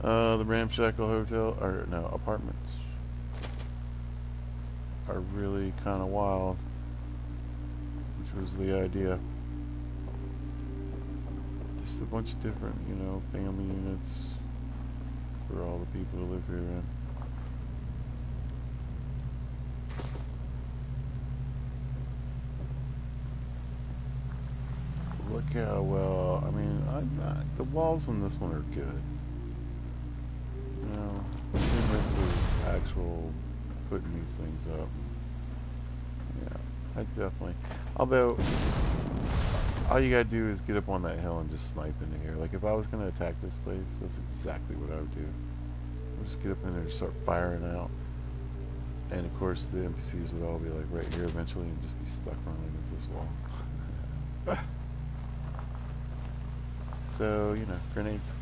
that. The ramshackle hotel, or no, apartments are really kind of wild, which was the idea. Just a bunch of different, you know, family units for all the people who live here in. Look how well, I mean, the walls on this one are good. You know, this is actual putting these things up. Yeah, I definitely. Although, all you gotta do is get up on that hill and just snipe into here. Like, if I was gonna attack this place, that's exactly what I would do. I'd just get up in there and start firing out. And of course, the NPCs would all be like right here eventually and just be stuck running against this wall. So, you know, grenades.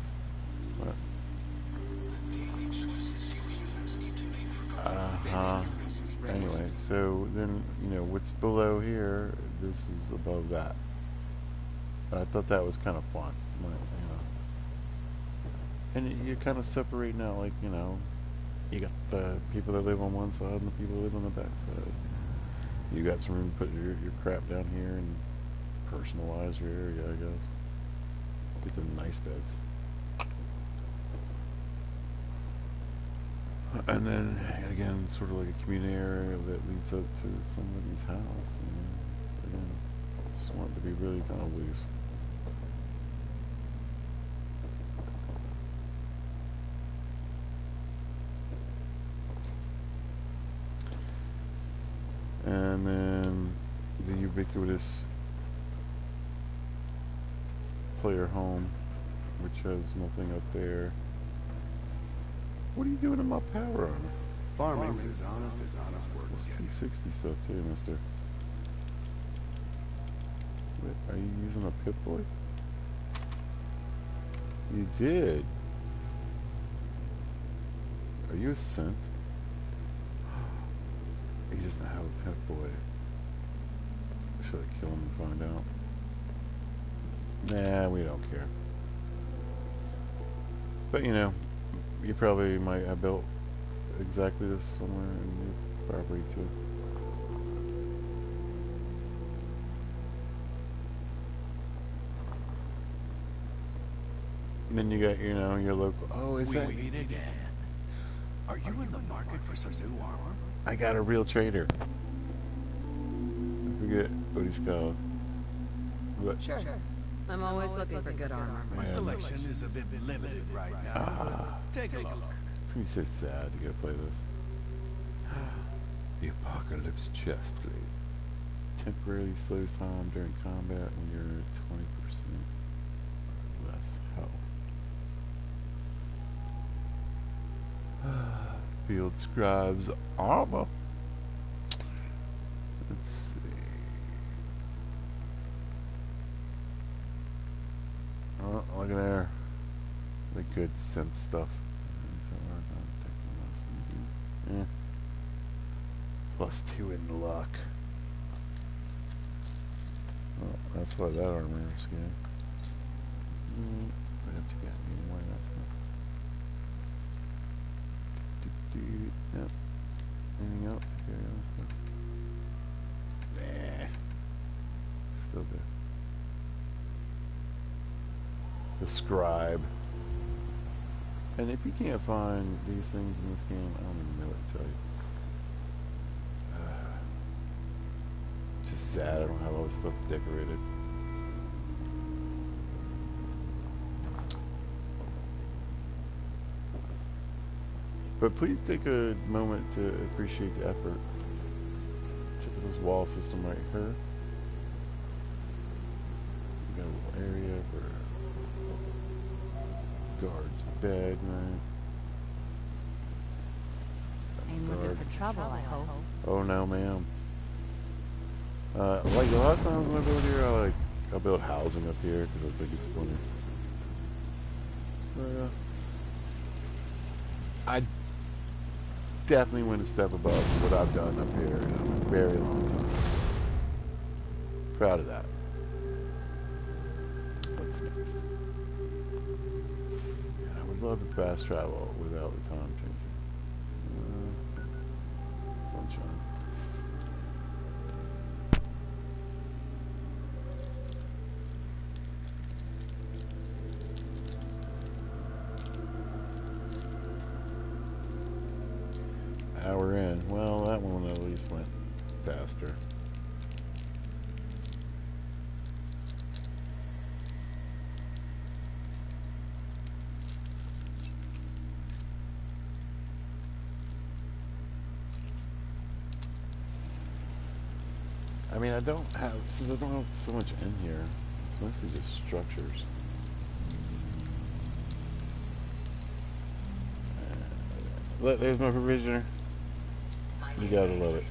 What? Anyway, so then, you know, what's below here, this is above that. But I thought that was kind of fun, you know. And you're kind of separating out, like, you know, you got the people that live on one side and the people that live on the back side. You got some room to put your crap down here and personalize your area, I guess. Get the nice beds. And then, again, sort of like a community area that leads up to somebody's house. You know? Again, just want it to be really kind of loose. And then the ubiquitous player home, which has nothing up there. What are you doing in my power on? Farming's as honest work It's gets. 360 stuff too, mister. Wait, are you using a Pip-Boy? You did. Are you a synth? He doesn't have a Pip-Boy. Should I kill him and find out? Nah, we don't care. But you know, you probably might have built exactly this somewhere in your property too. And then you got, you know, your local. Oh, is that? We meet again. Are you in the market for some new armor? I got a real trader. I forget what he's called. But Sure. I'm always looking for good armor. My selection is a bit limited right now. Take a look. it's gonna be so sad to go play this. The Apocalypse chest plate. temporarily slows time during combat when you're 20% less health. Field scribes armor. Let's see. Oh, look at there. The good synth stuff. Yeah. +2 in luck. Well, that's why that armor is good. I have to get any more of that stuff. Yep. Anything else to carry on stuff? Nah. Still good. The scribe. And if you can't find these things in this game, I don't even know what to tell you. Just sad I don't have all this stuff decorated. But please take a moment to appreciate the effort. Check out this wall system right here. We got a little area for guard's bed, right? Ain't looking for trouble, I hope. Oh no, ma'am. Like a lot of times when I build here, I'll build housing up here because I think it's funny. I definitely went a step above what I've done up here in a very long time. Proud of that. What's next? I would love to fast travel without the time changing. Sunshine. Hour in. Well, that one at least went faster. I mean, since I don't have so much in here, it's mostly just structures. There's my provisioner. You gotta love it.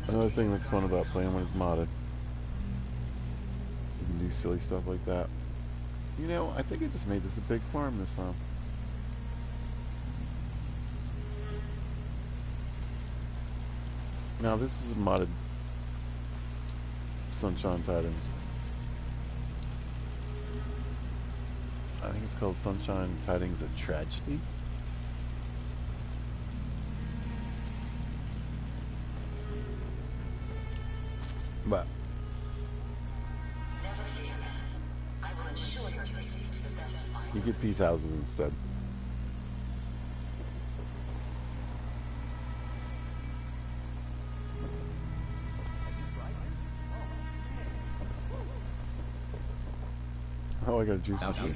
Another thing that's fun about playing when it's modded, you can do silly stuff like that. You know, I think I just made this a big farm this time. Now this is a modded Sunshine Tidings. I think it's called Sunshine Tidings: A Tragedy. But never fear, man. I will ensure your safety to the best of my you get these houses instead. Oh, I got a juice machine.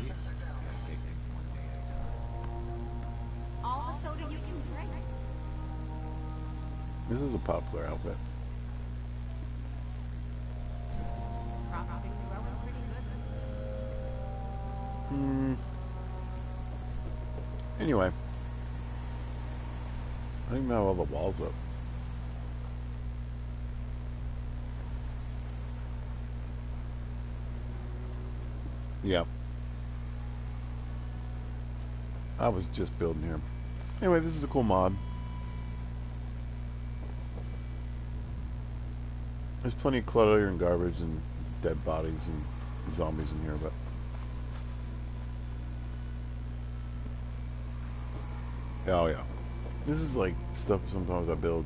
All the soda you can drink. This is a popular outfit. Crops been growing pretty good. Anyway, I don't even have all the walls up. Yeah. I was just building here. Anyway, this is a cool mod. There's plenty of clutter and garbage and dead bodies and zombies in here, but oh yeah, this is like stuff sometimes I build.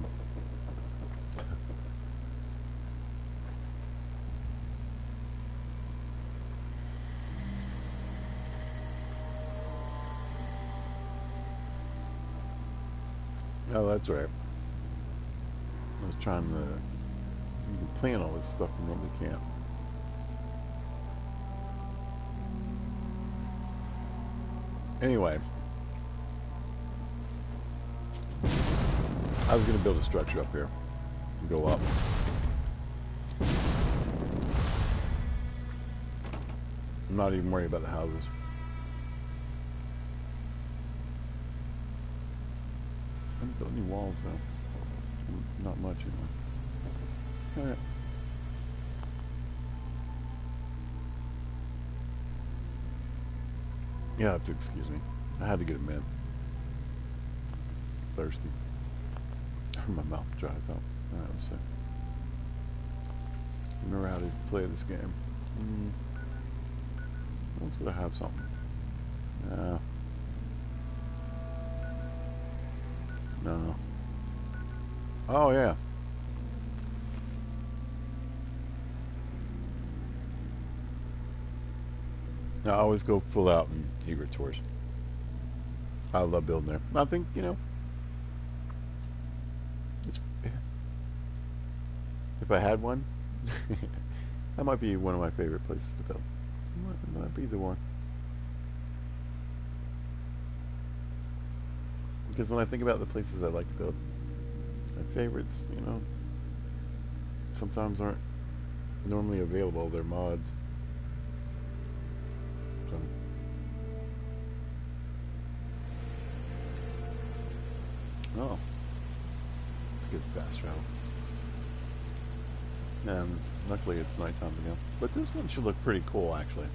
Oh, that's right. I was trying to. You can plan all this stuff and normally can't. Anyway, I was going to build a structure up here to go up. I'm not even worried about the houses. I haven't built any walls though. Not much anyway. Alright. You have to excuse me. I had to get a mint. Thirsty. My mouth dries out. Alright, let's see. Remember how to play this game. Let's go have something. No. Oh yeah. I always go full out in Egret Tours. I love building there. I think, you know, it's, if I had one, that might be one of my favorite places to build. It might be the one. Because when I think about the places I like to build, my favorites, you know, sometimes aren't normally available. They're mods. So. Oh. It's a good fast travel. And luckily it's nighttime again. But this one should look pretty cool, actually.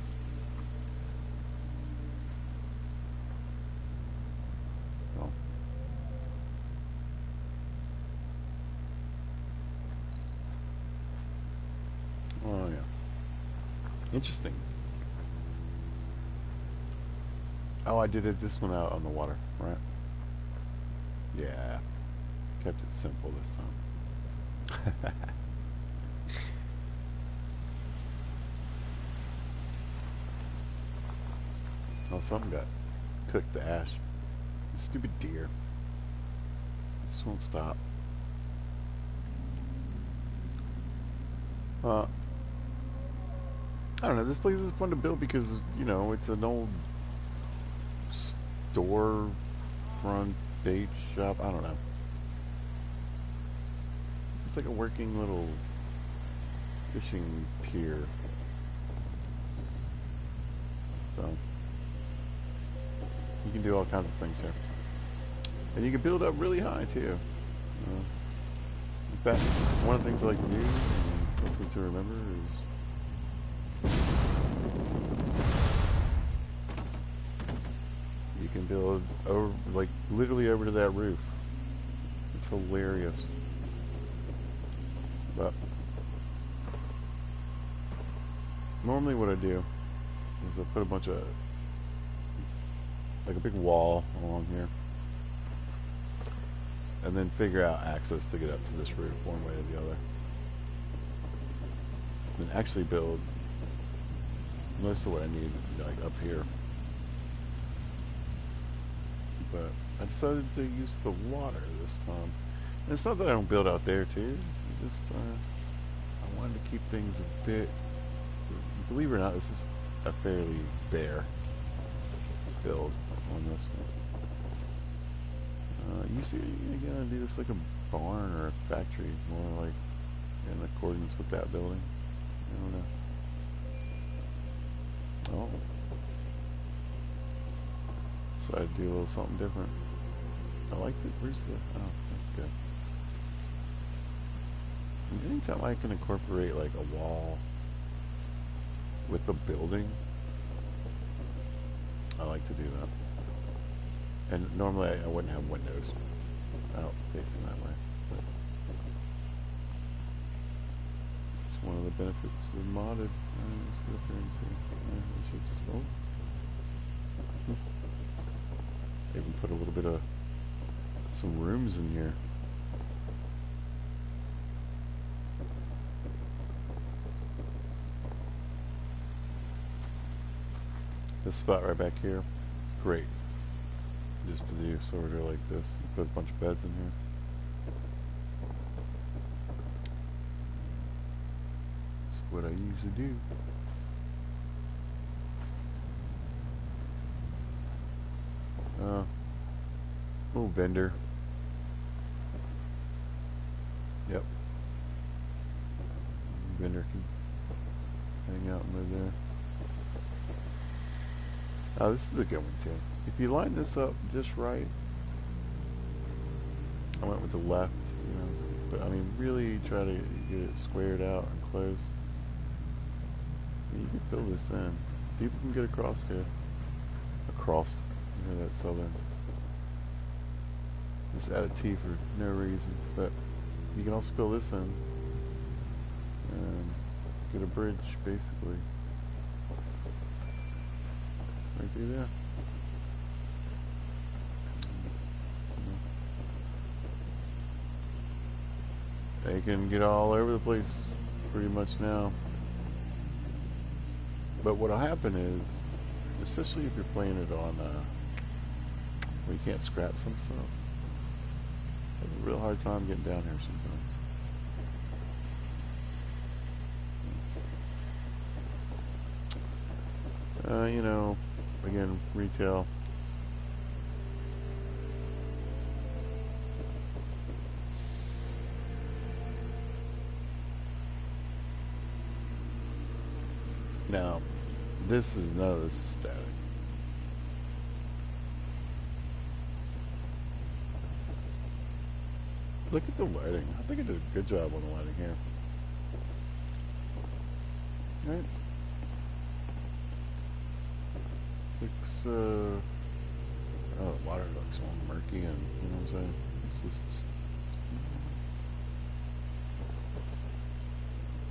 Oh. Oh, yeah. Interesting. Oh, I did this one out on the water, right? Yeah. Kept it simple this time. Oh, something got cooked to ash. Stupid deer. Just won't stop. I don't know, this place is fun to build because, you know, it's an old store front bait shop. I don't know. It's like a working little fishing pier. So you can do all kinds of things here. And you can build up really high too. In fact, one of the things I like to do, and hopefully to remember, is you can build over, like literally over to that roof. It's hilarious. But normally what I do is I put a bunch of, like a big wall along here, and then figure out access to get up to this roof one way or the other. And actually build most of what I need, like up here. But I decided to use the water this time. And it's not that I don't build out there too. Just I wanted to keep things a bit. Believe it or not, this is a fairly bare build on this one. Usually you're gonna do this like a barn or a factory, more like in accordance with that building. I don't know. Oh. So I'd do a little something different. I like it. Where's the... Oh, that's good. And anytime I can incorporate like a wall with the building, I like to do that. And normally I wouldn't have windows out facing that way. But it's one of the benefits of modded. Let's go up there and see. This should just, oh. Even put a little bit of some rooms in here. This spot right back here, it's great just to do sort of like this. Put a bunch of beds in here. That's what I usually do. Little vendor. Yep. Vendor can hang out and live there. Oh, this is a good one too. If you line this up just right, I went with the left, you know, but I mean, really try to get it squared out and close. You can fill this in. People can get across here. Across. You know that southern. Just add a T for no reason, but you can also fill this in and get a bridge basically right through there. They can get all over the place pretty much now. But what'll happen is, especially if you're playing it on where you can't scrap some stuff, I have a real hard time getting down here sometimes. You know, again, retail. Now, this is none of this is static. Look at the lighting. I think I did a good job on the lighting here. Right? Looks, oh, the water looks all murky and, you know what I'm saying? It's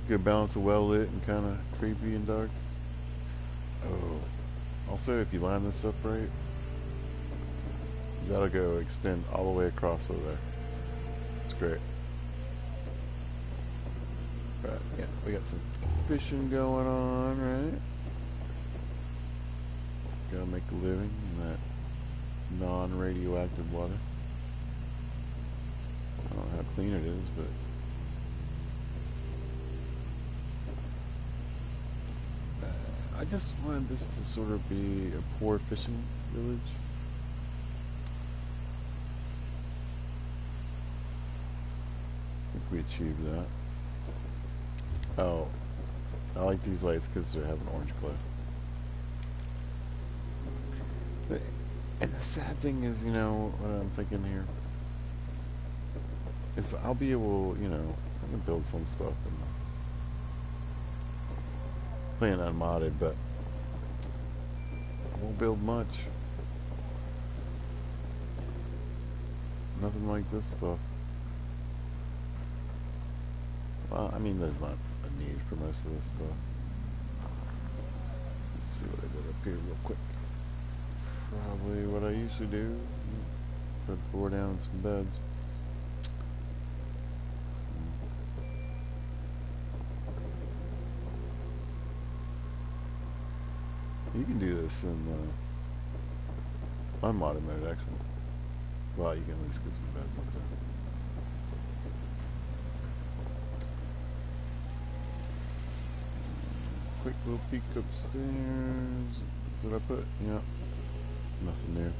good balance of well lit and kind of creepy and dark. Oh, also if you line this up right, that'll go extend all the way across over there. It's great. But yeah, we got some fishing going on, right? Gotta make a living in that non-radioactive water. I don't know how clean it is, but I just wanted this to sort of be a poor fishing village. I think we achieved that. Oh, I like these lights because they have an orange glow. And the sad thing is, you know, what I'm thinking here is I'll be able, you know, I can build some stuff and playing unmodded, but I won't build much. Nothing like this stuff. Well, I mean, there's not a need for most of this stuff. Let's see what I did up here real quick. Probably what I usually do. Put 4 down some beds. You can do this in unmodded mode, actually. Well, you can at least get some beds up there. Quick little peek upstairs. What I put? Yep. Nothing there.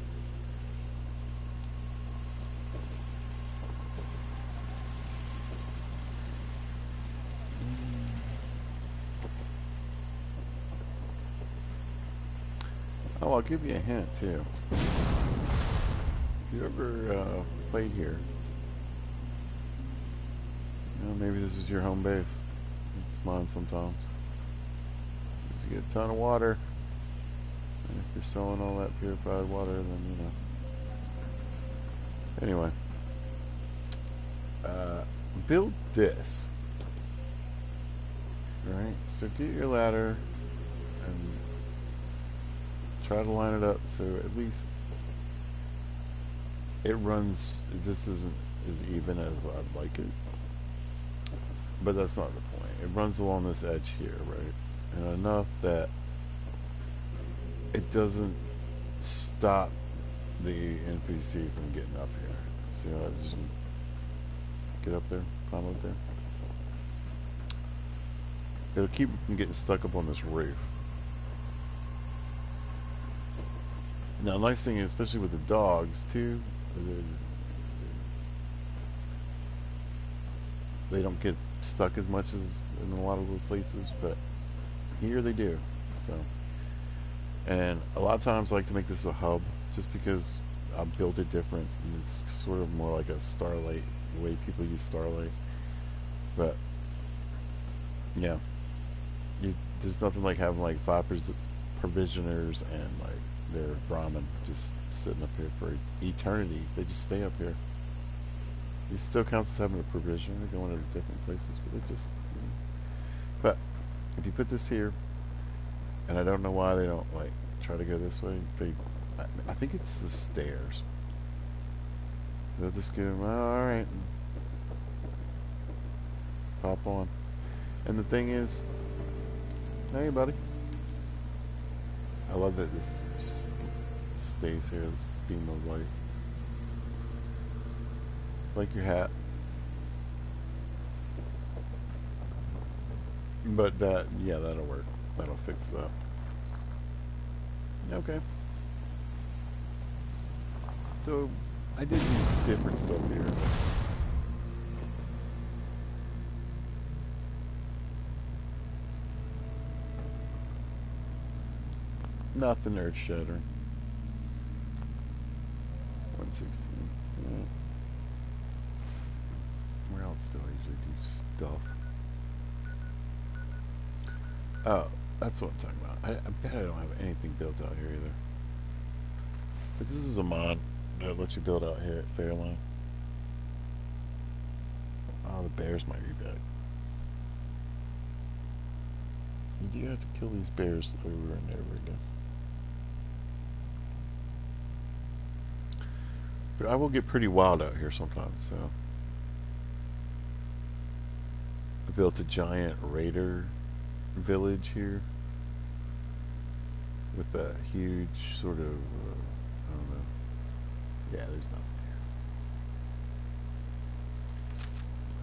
Oh, I'll give you a hint too. If you ever played here, you know, maybe this is your home base. It's mine sometimes. You get a ton of water. And if you're selling all that purified water, then you know. Anyway, build this. Right? So get your ladder and try to line it up so at least it runs. This isn't as even as I'd like it, but that's not the point. It runs along this edge here, right? And enough that it doesn't stop the NPC from getting up here. See how I just get up there, climb up there? It'll keep it from getting stuck up on this roof. Now, nice thing is, especially with the dogs too, they don't get stuck as much as in a lot of those places, but here they do. So And a lot of times I like to make this a hub just because I built it different and it's sort of more like a Starlight, the way people use Starlight. But yeah, there's nothing like having like five provisioners and like their Brahmin just sitting up here for eternity. They just stay up here. It still counts as having a provisioner. They're going to different places, but they just. You know. But if you put this here, and I don't know why they don't like try to go this way. I think it's the stairs. They'll just go, well, all right, and pop on. And the thing is, hey, buddy. I love that this just stays here. This beam of light, like your hat. But that, yeah, that'll work. That'll fix that. Okay. So, I did use different stuff here. Nothing earth shattering. 116. Yeah. Where else do I usually do stuff? Oh, that's what I'm talking about. I bet I don't have anything built out here either. But this is a mod that lets you build out here at Fairline. Oh, the bears might be back. You do have to kill these bears over and over again. But I will get pretty wild out here sometimes, so. I built a giant raider village here with a huge sort of I don't know. Yeah, there's nothing here.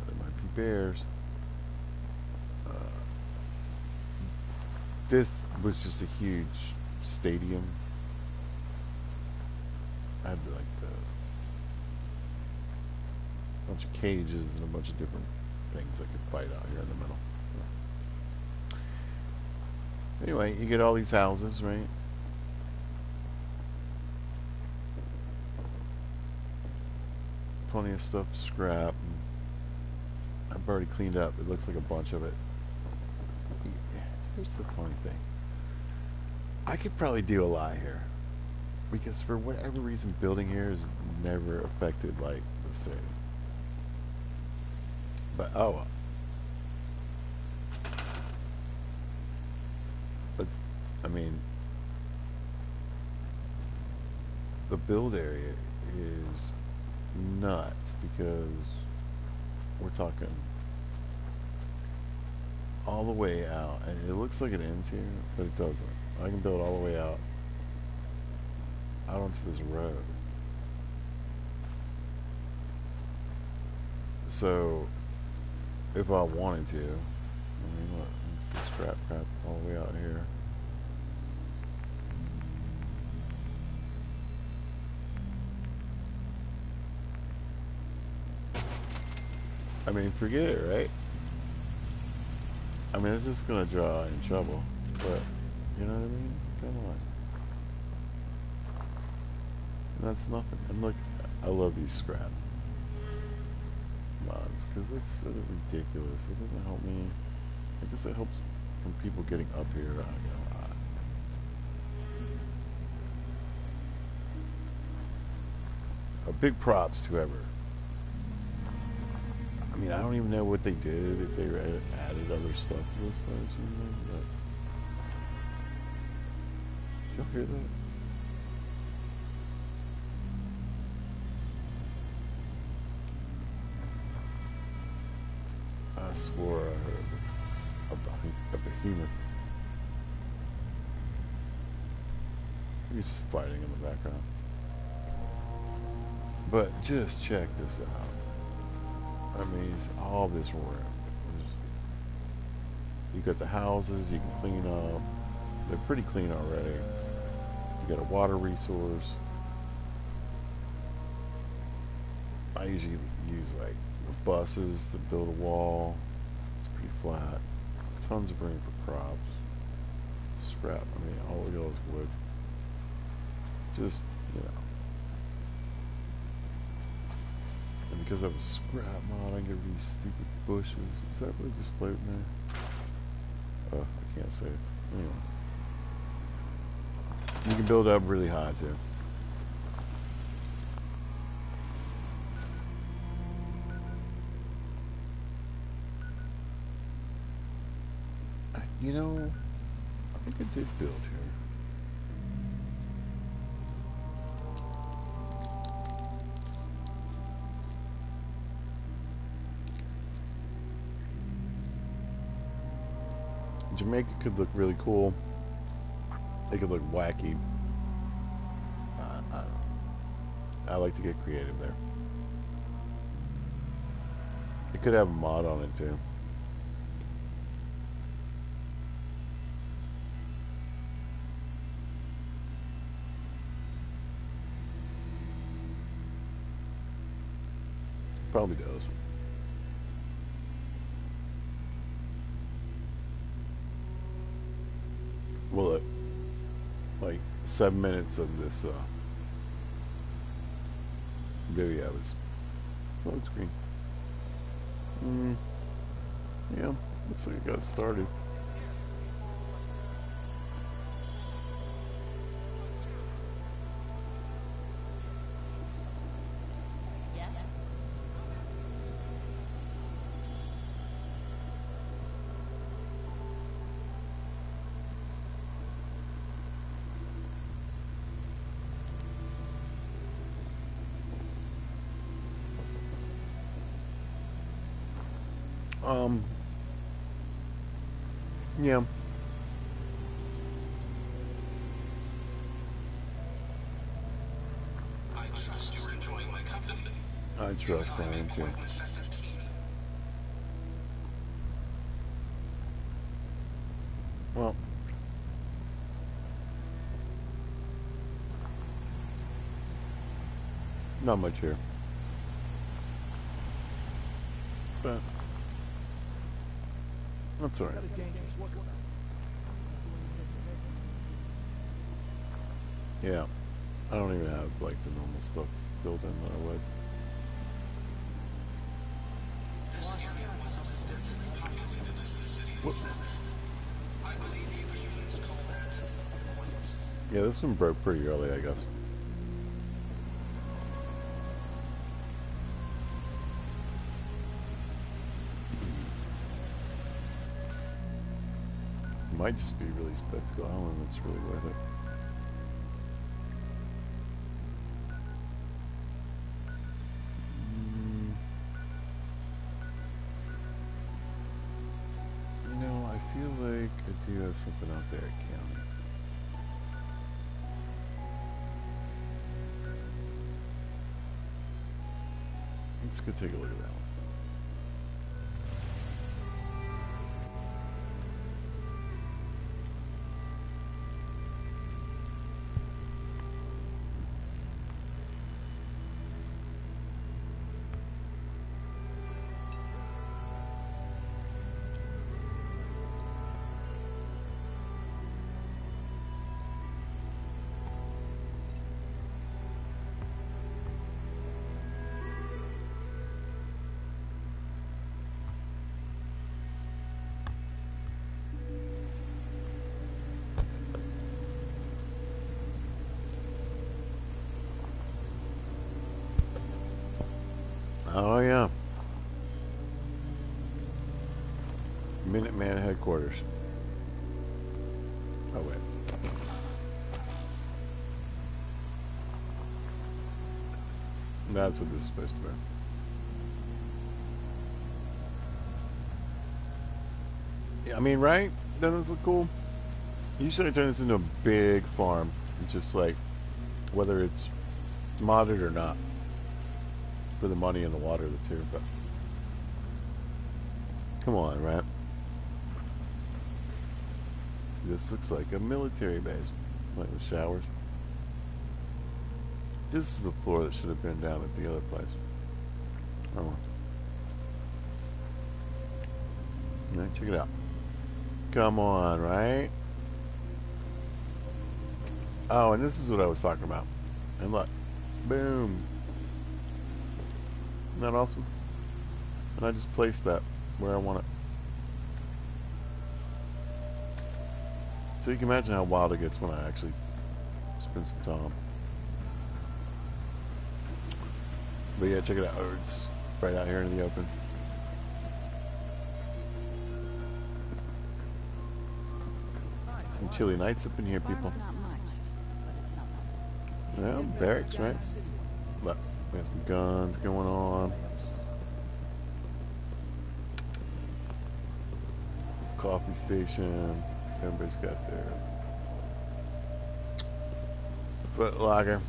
There might be bears. This was just a huge stadium. I had like a bunch of cages and a bunch of different things that could fight out here in the middle. Anyway, you get all these houses, right? Plenty of stuff to scrap. I've already cleaned up. It looks like a bunch of it. Here's the funny thing. I could probably do a lot here. Because for whatever reason, building here has never affected, like, the city. But, oh. But, I mean, the build area is nuts because we're talking all the way out, and it looks like it ends here, but it doesn't. I can build all the way out onto this road. So if I wanted to, I mean, look, it's the scrap crap all the way out here. I mean, forget it, right? I mean, it's just gonna draw in trouble, but you know what I mean? Come on. And that's nothing. And look, I love these scrap mods because it's sort of ridiculous. It doesn't help me. I guess it helps from people getting up here. I get a lot. Big props to whoever. I mean, I don't even know what they did, if they added other stuff to this place or anything, but did y'all hear that? I swore I heard a behemoth. He's just fighting in the background. But just check this out. I mean, it's all this room. You got the houses you can clean up. They're pretty clean already. You got a water resource. I usually use like the buses to build a wall. It's pretty flat. Tons of room for crops. scrap. I mean, all we got is wood. Just, you know. And because I have a scrap mod, I get these stupid bushes. Is that really displayed in there? Oh, I can't say it. Anyway. You can build up really high, too. You know, I think I did build here. Jamaica could look really cool. It could look wacky. I don't know. I like to get creative there. It could have a mod on it too. Probably does. Well, like 7 minutes of this video is load screen. Yeah, looks like it got started. Yes? Yeah. I trust you're enjoying my company. I trust I am too. Well, not much here. But that's alright. Yeah. I don't even have like the normal stuff built in that I would. What? Yeah, this one broke pretty early, I guess. Might just be really spectacle. I don't know if it's really worth it. No, I feel like I do have something out there at County. Let's go take a look at that one. Oh yeah. Minuteman headquarters. Oh wait. That's what this is supposed to be. Yeah, I mean, right? Doesn't this look cool? Usually I turn this into a big farm. It's just like, whether it's modded or not. For the money and the water, the two, but come on, right? This looks like a military base, like the showers. This is the floor that should have been down at the other place. Oh, no, check it out. Come on, right? Oh, and this is what I was talking about. And look, boom. Isn't that awesome? And I just placed that where I want it. So you can imagine how wild it gets when I actually spend some time. But yeah, check it out. It's right out here in the open. Some chilly nights up in here, people. Farm's not much, but it's something. Yeah, barracks, right? Look, there's some guns going on. Coffee station. Everybody's got their foot locker.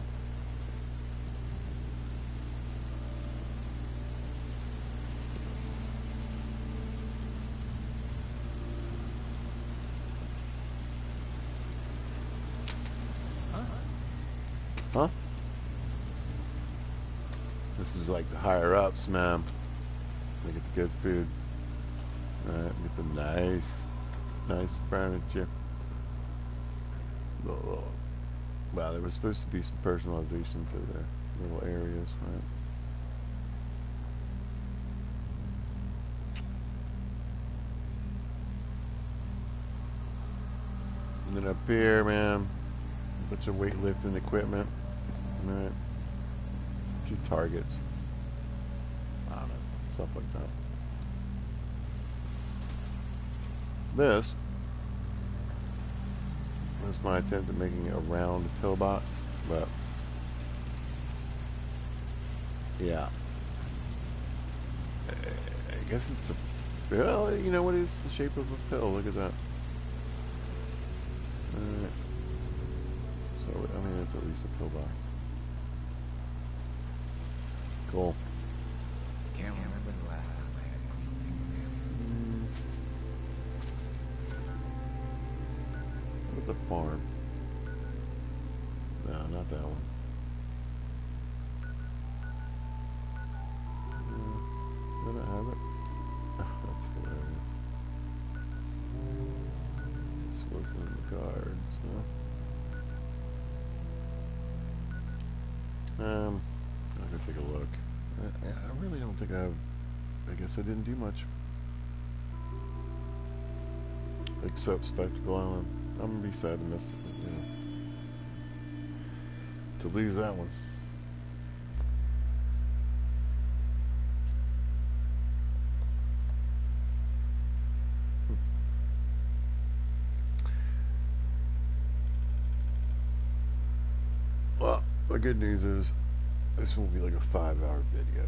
Huh? This is like the higher ups, man. They get the good food. Alright, get the nice furniture. Wow, there was supposed to be some personalization to their little areas, right? And then up here, man, a bunch of weightlifting equipment. Alright. A few targets. I don't know, stuff like that. This was my attempt at making a round pillbox, but yeah, I guess it's a, well, you know what is the shape of a pill? Look at that. Alright. So, I mean, it's at least a pillbox. Cool. Can't remember the last time I had clean fingernails. What about the farm? No, not that one. Did I have it? That's hilarious. This wasn't in the cards, huh? I could take a look. I really don't think I guess I didn't do much. Except Spectacle Island. I'm gonna be sad to miss it, you know. To lose that one. Well, the good news is this won't be like a 5-hour video.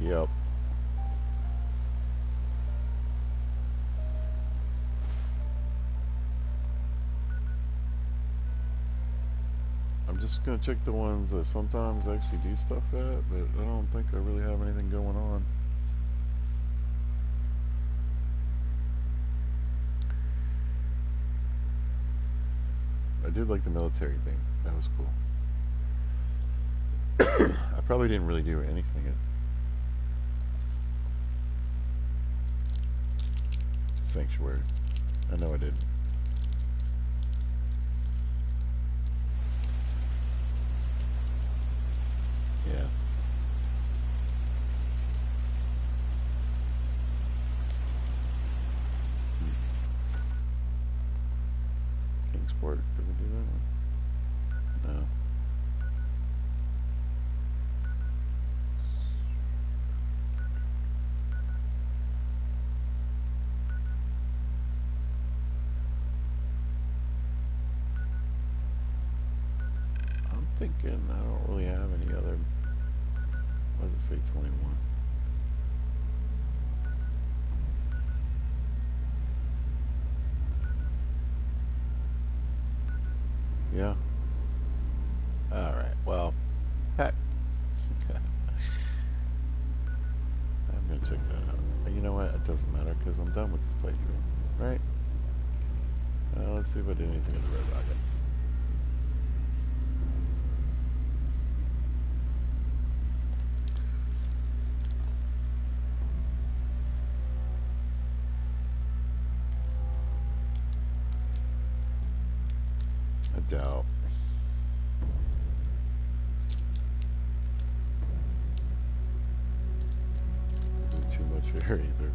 Yep. I'm just gonna check the ones that sometimes actually do stuff at, but I don't think I really have anything going on. I did like the military thing. That was cool. I probably didn't really do anything at Sanctuary. I know I didn't. Yeah. Kingsport, did we do that one? No. thinking I don't really have any other. What does it say? 21. Yeah. All right. Well, heck. I'm gonna check that out. You know what? It doesn't matter because I'm done with this playthrough, right? Let's see if I did anything in the Red Rocket. I doubt. Too much here either.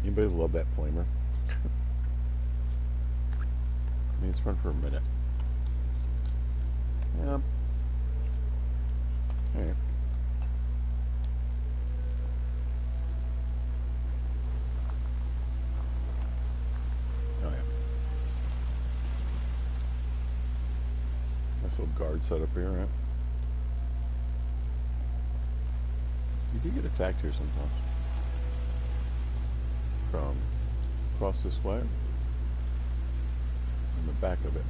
Anybody love that flamer? I mean, it's run for a minute. Yep. Alright. Oh, yeah. Nice little guard setup here, right? You do get attacked here sometimes. From across this way. In the back of it.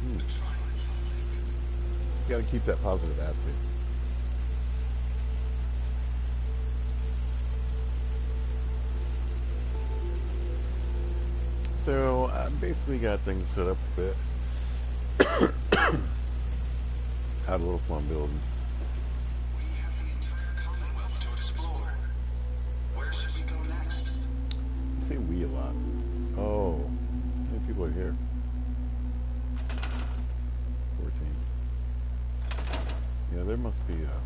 You gotta keep that positive attitude. So I basically got things set up a bit. Had a little fun building. We have the entire Commonwealth to explore. Where should we go next? You say we a lot. Oh, how many people are here? 14. Yeah, there must be a...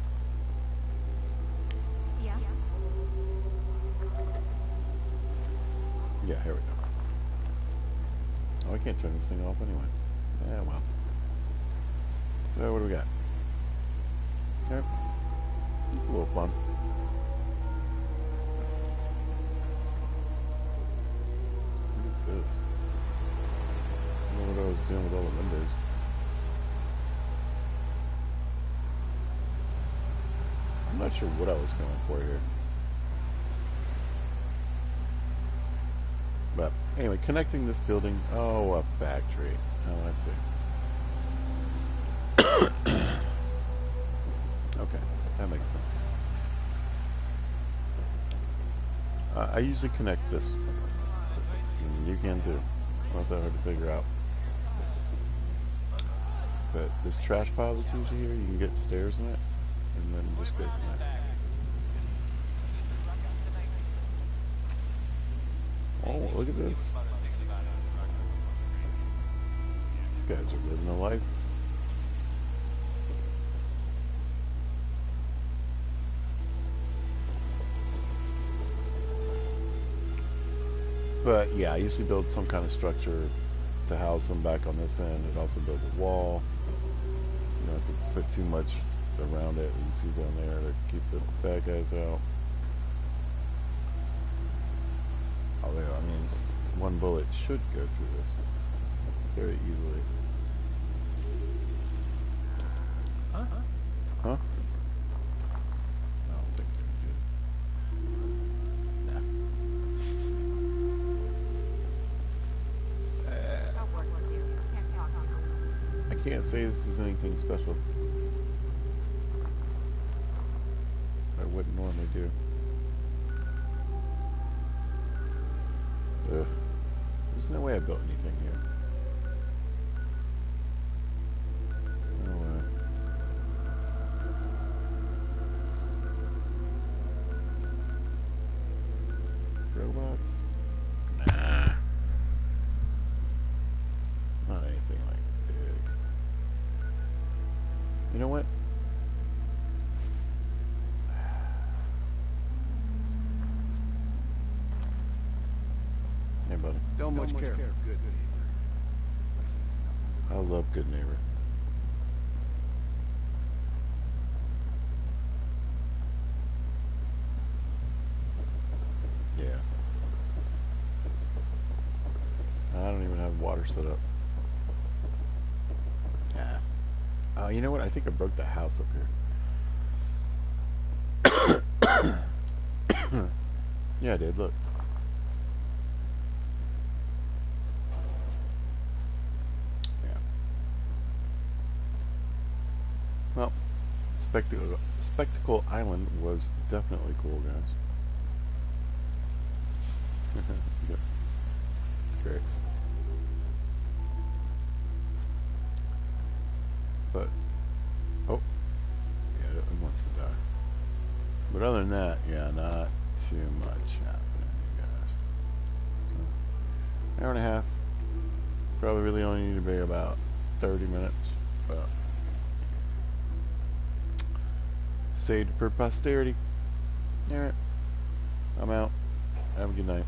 Yeah. Yeah, here we go. Oh, I can't turn this thing off anyway. Yeah, well. So what do we got? Yep. It's a little fun. Look at this. I don't know what I was doing with all the windows. I'm not sure what I was going for here. But anyway, connecting this building. Oh, a factory. Oh, I see. Okay, that makes sense. I usually connect this. And you can too. It's not that hard to figure out. But this trash pile that's usually here, you can get stairs in it, and then just go from there. Oh, look at this. These guys are living a life. But yeah, I usually build some kind of structure to house them back on this end. It also builds a wall. You don't have to put too much around it. You can see down there to keep the bad guys out. Although, I mean, one bullet should go through this very easily. Huh? I don't think they're good. Nah. Got work to do. Can't talk now. I can't say this is anything special. I wouldn't normally do. Ugh. There's no way I built anything here. No way. Robots? Nah. Not anything like big. You know what? buddy. Don't much care for good neighbor. I love Good Neighbor. Yeah. I don't even have water set up. Yeah. Oh, you know what? I think I broke the house up here. Yeah, I did. Look. Yeah. Well, Spectacle Island was definitely cool, guys. Yeah. It's great. But, oh, yeah, it wants to die. But other than that, yeah, not too much happening, you guys. So, hour and a half. Probably really only need to be about 30 minutes. But saved for posterity. Alright. I'm out. Have a good night.